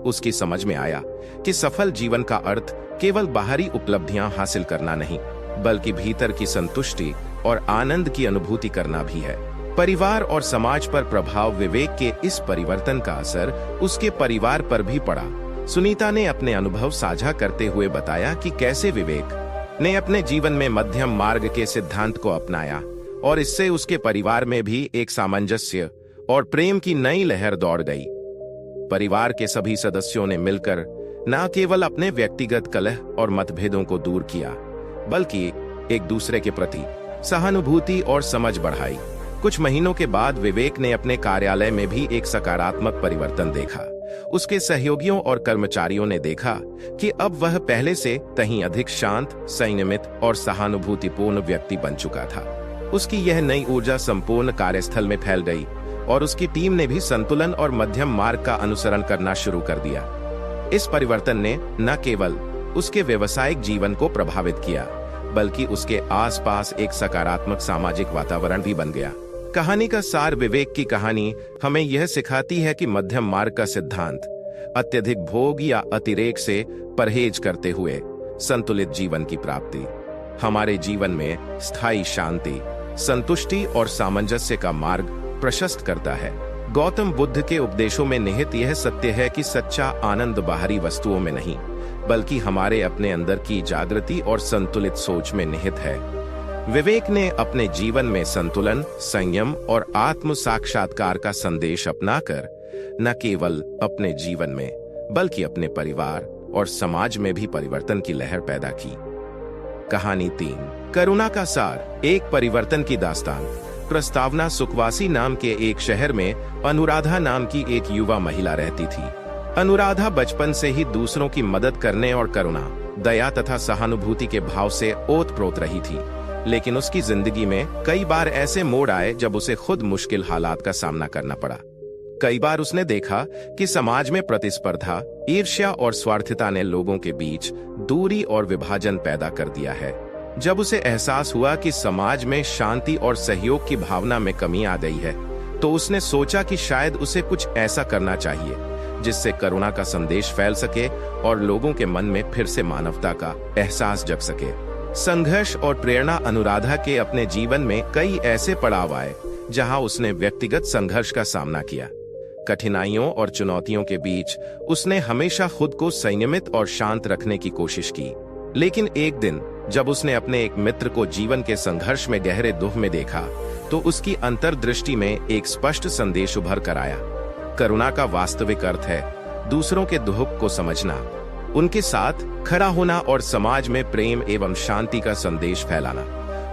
उसकी समझ में आया कि सफल जीवन का अर्थ केवल बाहरी उपलब्धियां हासिल करना नहीं, बल्कि भीतर की संतुष्टि और आनंद की अनुभूति करना भी है। परिवार और समाज पर प्रभाव विवेक के इस परिवर्तन का असर उसके परिवार पर भी पड़ा। सुनीता ने अपने अनुभव साझा करते हुए बताया कि कैसे विवेक ने अपने जीवन में मध्यम मार्ग के सिद्धांत को अपनाया और इससे उसके परिवार में भी एक सामंजस्य और प्रेम की नई लहर दौड़ गई। परिवार के सभी सदस्यों ने मिलकर न केवल अपने व्यक्तिगत कलह और मतभेदों को दूर किया, बल्कि एक दूसरे के प्रति सहानुभूति और समझ बढ़ाई। कुछ महीनों के बाद विवेक ने अपने कार्यालय में भी एक सकारात्मक परिवर्तन देखा। उसके सहयोगियों और कर्मचारियों ने देखा कि अब वह पहले से कहीं अधिक शांत, संयमित और सहानुभूतिपूर्ण व्यक्ति बन चुका था। उसकी यह नई ऊर्जा संपूर्ण कार्यस्थल में फैल गई और उसकी टीम ने भी संतुलन और मध्यम मार्ग का अनुसरण करना शुरू कर दिया। इस परिवर्तन ने न केवल उसके व्यावसायिक जीवन को प्रभावित किया, बल्कि उसके आसपास एक सकारात्मक सामाजिक वातावरण भी बन गया। कहानी का सार विवेक की कहानी हमें यह सिखाती है कि मध्यम मार्ग का सिद्धांत अत्यधिक भोग या अतिरेक से परहेज करते हुए संतुलित जीवन की प्राप्ति हमारे जीवन में स्थायी शांति, संतुष्टि और सामंजस्य का मार्ग प्रशस्त करता है। गौतम बुद्ध के उपदेशों में निहित यह सत्य है कि सच्चा आनंद बाहरी वस्तुओं में नहीं, बल्कि हमारे अपने अंदर की जागृति और संतुलित सोच में निहित है। विवेक ने अपने जीवन में संतुलन, संयम और आत्म साक्षात्कार का संदेश अपनाकर न केवल अपने जीवन में बल्कि अपने परिवार और समाज में भी परिवर्तन की लहर पैदा की। कहानी 3, करुणा का सार, एक परिवर्तन की दास्तान। प्रस्तावना सुखवासी नाम के एक शहर में अनुराधा नाम की एक युवा महिला रहती थी। अनुराधा बचपन से ही दूसरों की मदद करने और करुणा, दया तथा सहानुभूति के भाव से ओत-प्रोत रही थी। लेकिन उसकी जिंदगी में कई बार ऐसे मोड़ आए जब उसे खुद मुश्किल हालात का सामना करना पड़ा। कई बार उसने देखा कि समाज में प्रतिस्पर्धा, ईर्ष्या और स्वार्थता ने लोगों के बीच दूरी और विभाजन पैदा कर दिया है। जब उसे एहसास हुआ कि समाज में शांति और सहयोग की भावना में कमी आ गई है, तो उसने सोचा कि शायद उसे कुछ ऐसा करना चाहिए जिससे करुणा का संदेश फैल सके और लोगों के मन में फिर से मानवता का एहसास जग सके। संघर्ष और प्रेरणा। अनुराधा के अपने जीवन में कई ऐसे पड़ाव आए जहां उसने व्यक्तिगत संघर्ष का सामना किया। कठिनाइयों और चुनौतियों के बीच उसने हमेशा खुद को संयमित और शांत रखने की कोशिश की। लेकिन एक दिन जब उसने अपने एक मित्र को जीवन के संघर्ष में गहरे दुख में देखा, तो उसकी अंतर्दृष्टि में एक स्पष्ट संदेश उभर कर आया। करुणा का वास्तविक अर्थ है दूसरों के दुख को समझना, उनके साथ खड़ा होना और समाज में प्रेम एवं शांति का संदेश फैलाना।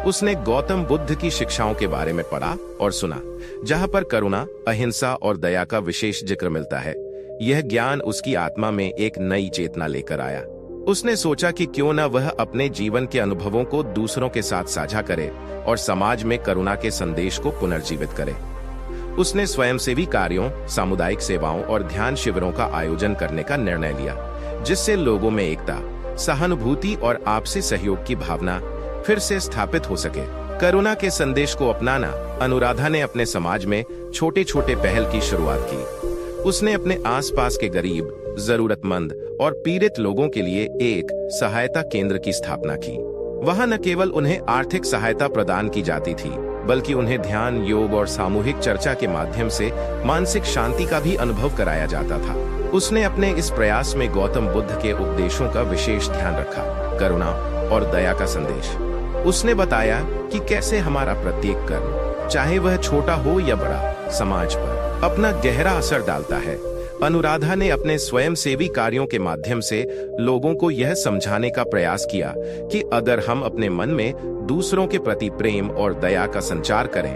उसने गौतम बुद्ध की शिक्षाओं के बारे में पढ़ा और सुना, जहां पर करुणा, अहिंसा और दया का विशेष जिक्र मिलता है। यह ज्ञान उसकी आत्मा में एक नई चेतना लेकर आया। उसने सोचा कि क्यों न वह अपने जीवन के अनुभवों को दूसरों के साथ साझा करे और समाज में करुणा के संदेश को पुनर्जीवित करे। उसने स्वयंसेवी कार्यों, सामुदायिक सेवाओं और ध्यान शिविरों का आयोजन करने का निर्णय लिया, जिससे लोगों में एकता, सहानुभूति और आपसी सहयोग की भावना फिर से स्थापित हो सके। करुणा के संदेश को अपनाना अनुराधा ने अपने समाज में छोटे छोटे पहल की शुरुआत की। उसने अपने आसपास के गरीब, जरूरतमंद और पीड़ित लोगों के लिए एक सहायता केंद्र की स्थापना की। वहां न केवल उन्हें आर्थिक सहायता प्रदान की जाती थी, बल्कि उन्हें ध्यान, योग और सामूहिक चर्चा के माध्यम से मानसिक शांति का भी अनुभव कराया जाता था। उसने अपने इस प्रयास में गौतम बुद्ध के उपदेशों का विशेष ध्यान रखा, करुणा और दया का संदेश। उसने बताया कि कैसे हमारा प्रत्येक कर्म, चाहे वह छोटा हो या बड़ा, समाज पर अपना गहरा असर डालता है। अनुराधा ने अपने स्वयंसेवी कार्यों के माध्यम से लोगों को यह समझाने का प्रयास किया कि अगर हम अपने मन में दूसरों के प्रति प्रेम और दया का संचार करें,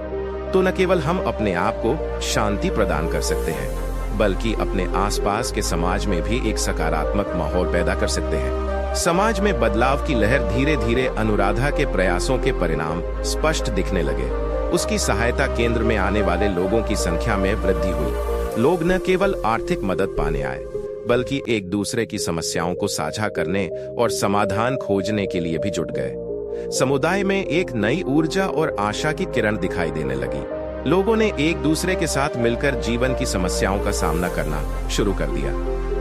तो न केवल हम अपने आप को शांति प्रदान कर सकते हैं, बल्कि अपने आसपास के समाज में भी एक सकारात्मक माहौल पैदा कर सकते हैं। समाज में बदलाव की लहर धीरे धीरे अनुराधा के प्रयासों के परिणाम स्पष्ट दिखने लगे। उसकी सहायता केंद्र में आने वाले लोगों की संख्या में वृद्धि हुई। लोग न केवल आर्थिक मदद पाने आए, बल्कि एक दूसरे की समस्याओं को साझा करने और समाधान खोजने के लिए भी जुट गए। समुदाय में एक नई ऊर्जा और आशा की किरण दिखाई देने लगी। लोगों ने एक दूसरे के साथ मिलकर जीवन की समस्याओं का सामना करना शुरू कर दिया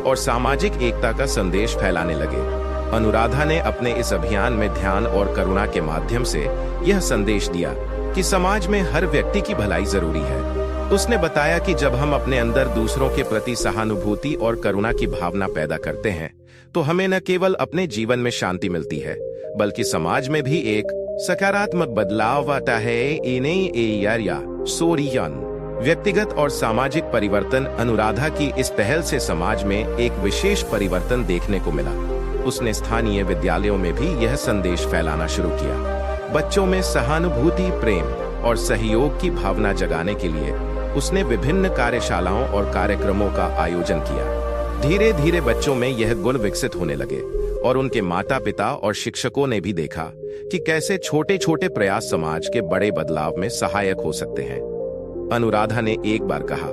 और सामाजिक एकता का संदेश फैलाने लगे। अनुराधा ने अपने इस अभियान में ध्यान और करुणा के माध्यम से यह संदेश दिया कि समाज में हर व्यक्ति की भलाई जरूरी है। उसने बताया कि जब हम अपने अंदर दूसरों के प्रति सहानुभूति और करुणा की भावना पैदा करते हैं, तो हमें न केवल अपने जीवन में शांति मिलती है, बल्कि समाज में भी एक सकारात्मक बदलाव आता है। व्यक्तिगत और सामाजिक परिवर्तन। अनुराधा की इस पहल से समाज में एक विशेष परिवर्तन देखने को मिला। उसने स्थानीय विद्यालयों में भी यह संदेश फैलाना शुरू किया। बच्चों में सहानुभूति, प्रेम और सहयोग की भावना जगाने के लिए उसने विभिन्न कार्यशालाओं और कार्यक्रमों का आयोजन किया। धीरे धीरे बच्चों में यह गुण विकसित होने लगे और उनके माता पिता और शिक्षकों ने भी देखा कि कैसे छोटे छोटे प्रयास समाज के बड़े बदलाव में सहायक हो सकते हैं। अनुराधा ने एक बार कहा,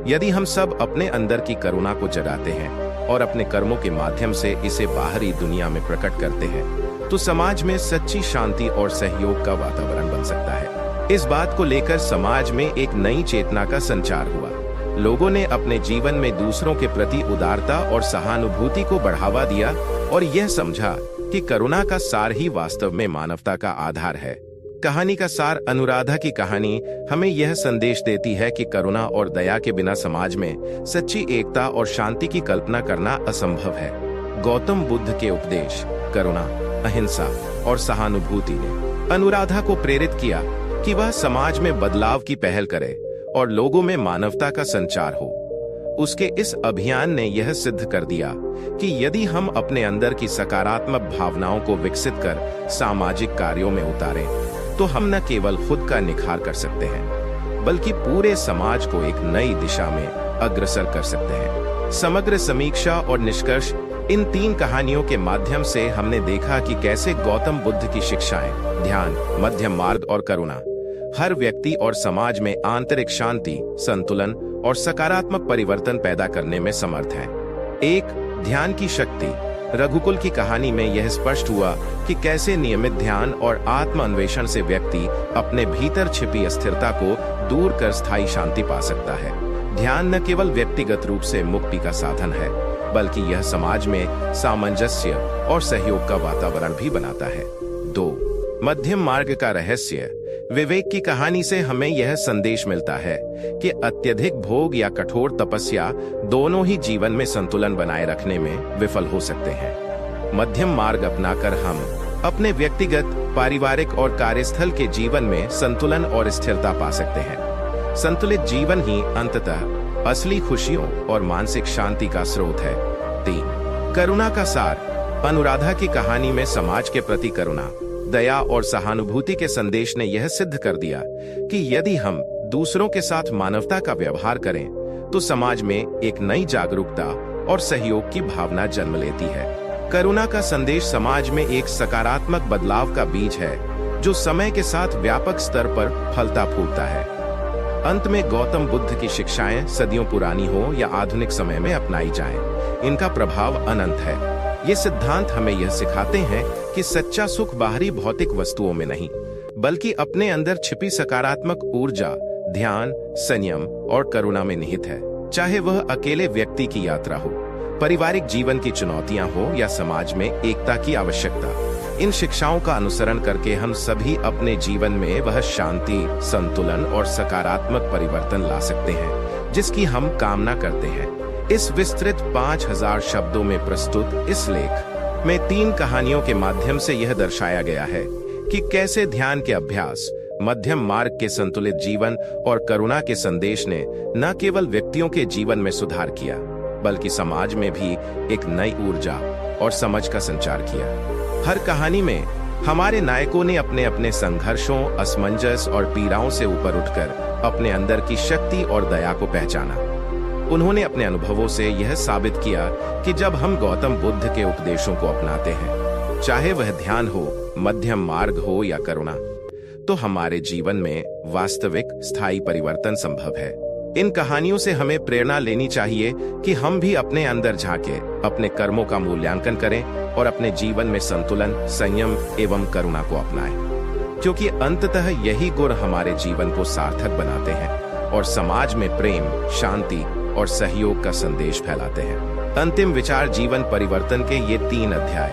यदि हम सब अपने अंदर की करुणा को जगाते हैं और अपने कर्मों के माध्यम से इसे बाहरी दुनिया में प्रकट करते हैं, तो समाज में सच्ची शांति और सहयोग का वातावरण बन सकता है। इस बात को लेकर समाज में एक नई चेतना का संचार हुआ। लोगों ने अपने जीवन में दूसरों के प्रति उदारता और सहानुभूति को बढ़ावा दिया और यह समझा कि करुणा का सार ही वास्तव में मानवता का आधार है। कहानी का सार। अनुराधा की कहानी हमें यह संदेश देती है कि करुणा और दया के बिना समाज में सच्ची एकता और शांति की कल्पना करना असंभव है। गौतम बुद्ध के उपदेश, करुणा, अहिंसा और सहानुभूति ने अनुराधा को प्रेरित किया कि वह समाज में बदलाव की पहल करे और लोगों में मानवता का संचार हो। उसके इस अभियान ने यह सिद्ध कर दिया कि यदि हम अपने अंदर की सकारात्मक भावनाओं को विकसित कर सामाजिक कार्यों में उतारें, तो हम न केवल खुद का निखार कर सकते हैं, बल्कि पूरे समाज को एक नई दिशा में अग्रसर कर सकते हैं। समग्र समीक्षा और निष्कर्ष। इन 3 कहानियों के माध्यम से हमने देखा कि कैसे गौतम बुद्ध की शिक्षाएं, ध्यान, मध्यम मार्ग और करुणा हर व्यक्ति और समाज में आंतरिक शांति, संतुलन और सकारात्मक परिवर्तन पैदा करने में समर्थ हैं। 1. ध्यान की शक्ति। रघुकुल की कहानी में यह स्पष्ट हुआ कि कैसे नियमित ध्यान और आत्म अन्वेषण से व्यक्ति अपने भीतर छिपी अस्थिरता को दूर कर स्थायी शांति पा सकता है। ध्यान न केवल व्यक्तिगत रूप से मुक्ति का साधन है, बल्कि यह समाज में सामंजस्य और सहयोग का वातावरण भी बनाता है। 2 मध्यम मार्ग का रहस्य। विवेक की कहानी से हमें यह संदेश मिलता है कि अत्यधिक भोग या कठोर तपस्या दोनों ही जीवन में संतुलन बनाए रखने में विफल हो सकते हैं। मध्यम मार्ग अपनाकर हम अपने व्यक्तिगत, पारिवारिक और कार्यस्थल के जीवन में संतुलन और स्थिरता पा सकते हैं। संतुलित जीवन ही अंततः असली खुशियों और मानसिक शांति का स्रोत है। 3 करुणा का सार। अनुराधा की कहानी में समाज के प्रति करुणा, दया और सहानुभूति के संदेश ने यह सिद्ध कर दिया कि यदि हम दूसरों के साथ मानवता का व्यवहार करें तो समाज में एक नई जागरूकता और सहयोग की भावना जन्म लेती है। करुणा का संदेश समाज में एक सकारात्मक बदलाव का बीज है जो समय के साथ व्यापक स्तर पर फलता फूलता है। अंत में गौतम बुद्ध की शिक्षाएं सदियों पुरानी हो या आधुनिक समय में अपनाई जाएं, इनका प्रभाव अनंत है। ये सिद्धांत हमें यह सिखाते हैं कि सच्चा सुख बाहरी भौतिक वस्तुओं में नहीं, बल्कि अपने अंदर छिपी सकारात्मक ऊर्जा, ध्यान, संयम और करुणा में निहित है। चाहे वह अकेले व्यक्ति की यात्रा हो, पारिवारिक जीवन की चुनौतियां हो या समाज में एकता की आवश्यकता, इन शिक्षाओं का अनुसरण करके हम सभी अपने जीवन में वह शांति, संतुलन और सकारात्मक परिवर्तन ला सकते हैं जिसकी हम कामना करते हैं। इस विस्तृत 5000 शब्दों में प्रस्तुत इस लेख में 3 कहानियों के माध्यम से यह दर्शाया गया है कि कैसे ध्यान के अभ्यास, मध्यम मार्ग के संतुलित जीवन और करुणा के संदेश ने न केवल व्यक्तियों के जीवन में सुधार किया, बल्कि समाज में भी एक नई ऊर्जा और समझ का संचार किया। हर कहानी में हमारे नायकों ने अपने अपने संघर्षों, असमंजस और पीड़ाओं से ऊपर उठकर अपने अंदर की शक्ति और दया को पहचाना। उन्होंने अपने अनुभवों से यह साबित किया कि जब हम गौतम बुद्ध के उपदेशों को अपनाते हैं, चाहे वह ध्यान हो, मध्यम मार्ग हो या करुणा, तो हमारे जीवन में वास्तविक स्थायी परिवर्तन संभव है। इन कहानियों से हमें प्रेरणा लेनी चाहिए कि हम भी अपने अंदर झांके, अपने कर्मों का मूल्यांकन करें और अपने जीवन में संतुलन, संयम एवं करुणा को अपनाएं, क्योंकि अंततः यही गुण हमारे जीवन को सार्थक बनाते हैं और समाज में प्रेम, शांति और सहयोग का संदेश फैलाते हैं। अंतिम विचार जीवन परिवर्तन के ये 3 अध्याय।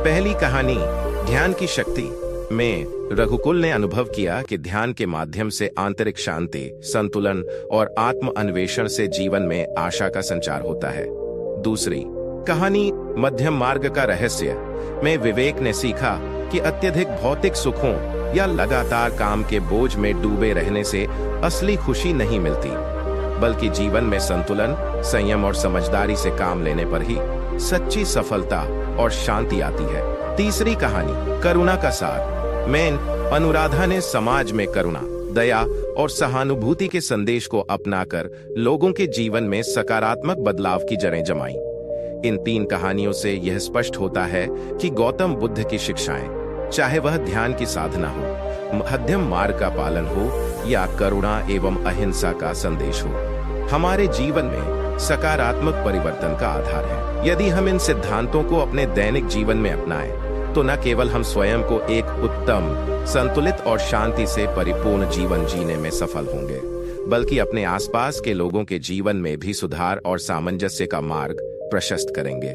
पहली कहानी ध्यान की शक्ति में रघुकुल ने अनुभव किया कि ध्यान के माध्यम से आंतरिक शांति, संतुलन और आत्म अन्वेषण से जीवन में आशा का संचार होता है। दूसरी कहानी मध्यम मार्ग का रहस्य में विवेक ने सीखा कि अत्यधिक भौतिक सुखों या लगातार काम के बोझ में डूबे रहने से असली खुशी नहीं मिलती, बल्कि जीवन में संतुलन, संयम और समझदारी से काम लेने पर ही सच्ची सफलता और शांति आती है। तीसरी कहानी करुणा का सार में अनुराधा ने समाज में करुणा, दया और सहानुभूति के संदेश को अपनाकर लोगों के जीवन में सकारात्मक बदलाव की जड़ें जमाई। इन 3 कहानियों से यह स्पष्ट होता है कि गौतम बुद्ध की शिक्षाएं, चाहे वह ध्यान की साधना हो, मध्यम मार्ग का पालन हो या करुणा एवं अहिंसा का संदेश हो, हमारे जीवन में सकारात्मक परिवर्तन का आधार है। यदि हम इन सिद्धांतों को अपने दैनिक जीवन में अपनाएं, तो न केवल हम स्वयं को एक उत्तम, संतुलित और शांति से परिपूर्ण जीवन जीने में सफल होंगे, बल्कि अपने आसपास के लोगों के जीवन में भी सुधार और सामंजस्य का मार्ग प्रशस्त करेंगे।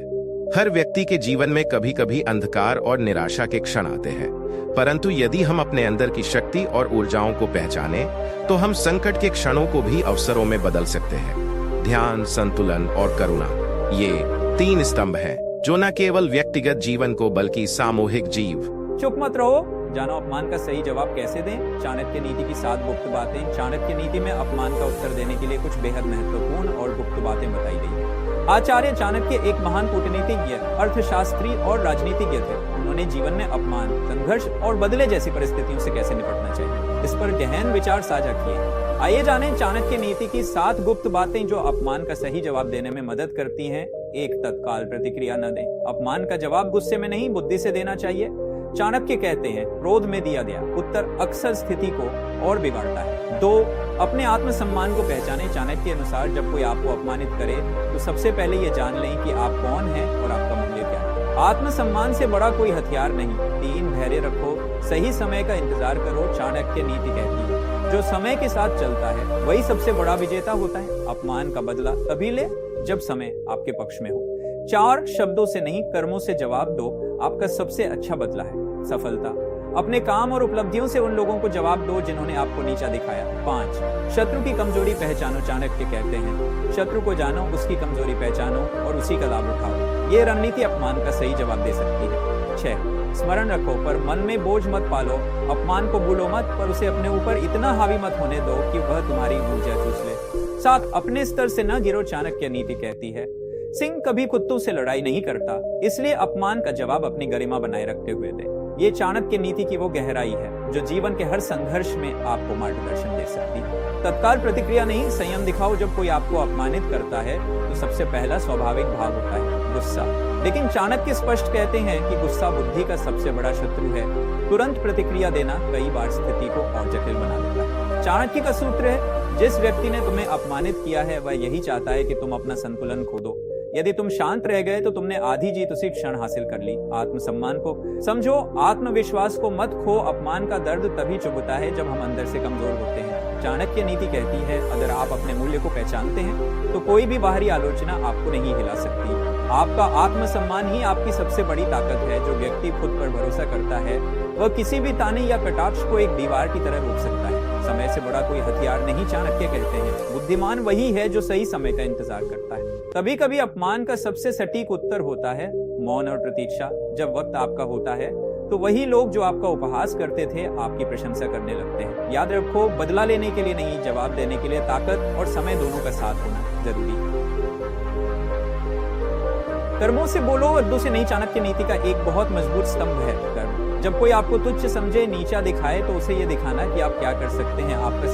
हर व्यक्ति के जीवन में कभी कभी अंधकार और निराशा के क्षण आते हैं, परंतु यदि हम अपने अंदर की शक्ति और ऊर्जाओं को पहचाने, तो हम संकट के क्षणों को भी अवसरों में बदल सकते हैं। ध्यान, संतुलन और करुणा, ये 3 स्तंभ हैं जो न केवल व्यक्तिगत जीवन को बल्कि सामूहिक चुप मत रहो, जानो अपमान का सही जवाब कैसे दें। चाणक्य नीति की 7 गुप्त बातें। चाणक्य नीति में अपमान का उत्तर देने के लिए कुछ बेहद महत्वपूर्ण और गुप्त बातें बताई गई हैं। आचार्य चाणक्य एक महान कूटनीतिज्ञ, अर्थशास्त्री और राजनीतिज्ञ थे। उन्होंने जीवन में अपमान, संघर्ष और बदले जैसी परिस्थितियों से कैसे निपटना चाहिए, इस पर गहन विचार साझा किए। आइए जानें चाणक्य नीति की 7 गुप्त बातें जो अपमान का सही जवाब देने में मदद करती हैं। 1, तत्काल प्रतिक्रिया न दें। अपमान का जवाब गुस्से में नहीं, बुद्धि से देना चाहिए। चाणक्य कहते हैं, क्रोध में दिया गया उत्तर अक्सर स्थिति को और बिगाड़ता है। 2, अपने आत्मसम्मान को पहचानें। चाणक्य के अनुसार जब कोई आपको अपमानित करे तो सबसे पहले ये जान लें कि आप कौन हैं और आपका मूल्य क्या है। आत्मसम्मान से बड़ा कोई हथियार नहीं। 3, धैर्य रखो, सही समय का इंतजार करो। चाणक्य नीति कहती है, जो समय के साथ चलता है वही सबसे बड़ा विजेता होता है। अपमान का बदला तभी ले जब समय आपके पक्ष में हो। 4, शब्दों से नहीं कर्मों से जवाब दो, आपका सबसे अच्छा बदला है सफलता। अपने काम और उपलब्धियों से उन लोगों को जवाब दो जिन्होंने आपको नीचा दिखाया। 5 शत्रु की कमजोरी पहचानो। चाणक्य कहते हैं, शत्रु को जानो, उसकी कमजोरी पहचानो और उसी का लाभ उठाओ। ये रणनीति अपमान का सही जवाब दे सकती है। 6 स्मरण रखो, पर मन में बोझ मत पालो। अपमान को भूलो मत, पर उसे अपने ऊपर इतना हावी मत होने दो कि वह तुम्हारी ऊर्जा चूस ले। 7 अपने स्तर से न गिरो। चाणक्य नीति कहती है, सिंह कभी कुत्तों से लड़ाई नहीं करता, इसलिए अपमान का जवाब अपनी गरिमा बनाए रखते हुए दे। ये चाणक्य नीति की वो गहराई है जो जीवन के हर संघर्ष में आपको मार्गदर्शन दे सकती है। तत्काल प्रतिक्रिया नहीं, संयम दिखाओ। जब कोई आपको अपमानित करता है तो सबसे पहला स्वाभाविक भाव होता है गुस्सा, लेकिन चाणक्य स्पष्ट कहते हैं कि गुस्सा बुद्धि का सबसे बड़ा शत्रु है। तुरंत प्रतिक्रिया देना कई बार स्थिति को और जटिल बना देता है। चाणक्य का सूत्र है, जिस व्यक्ति ने तुम्हें अपमानित किया है वह यही चाहता है कि तुम अपना संतुलन खो दो। यदि तुम शांत रह गए तो तुमने आधी जीत उसी क्षण हासिल कर ली। आत्मसम्मान को समझो, आत्मविश्वास को मत खो। अपमान का दर्द तभी चुभता है जब हम अंदर से कमजोर होते हैं। चाणक्य नीति कहती है, अगर आप अपने मूल्य को पहचानते हैं तो कोई भी बाहरी आलोचना आपको नहीं हिला सकती। आपका आत्मसम्मान ही आपकी सबसे बड़ी ताकत है। जो व्यक्ति खुद पर भरोसा करता है वह किसी भी ताने या कटाक्ष को एक दीवार की तरह रोक सकता है। समय से बड़ा कोई हथियार नहीं, चाणक्य कहते हैं। बुद्धिमान वही है जो सही समय का इंतजार करता है। कभी कभी अपमान का सबसे सटीक उत्तर होता है मौन और प्रतीक्षा। जब वक्त आपका होता है तो वही लोग जो आपका उपहास करते थे आपकी प्रशंसा करने लगते हैं। याद रखो, बदला लेने के लिए नहीं, जवाब देने के लिए ताकत और समय दोनों का साथ होना जरूरी है। कर्मों से बोलो, वद्दों से नहीं। चाणक्य नीति का एक बहुत मजबूत स्तंभ है कर्म। जब कोई आपको तुच्छ समझे, नीचा दिखाए, तो उसे ये दिखाना कि आप क्या कर सकते हैं। आपका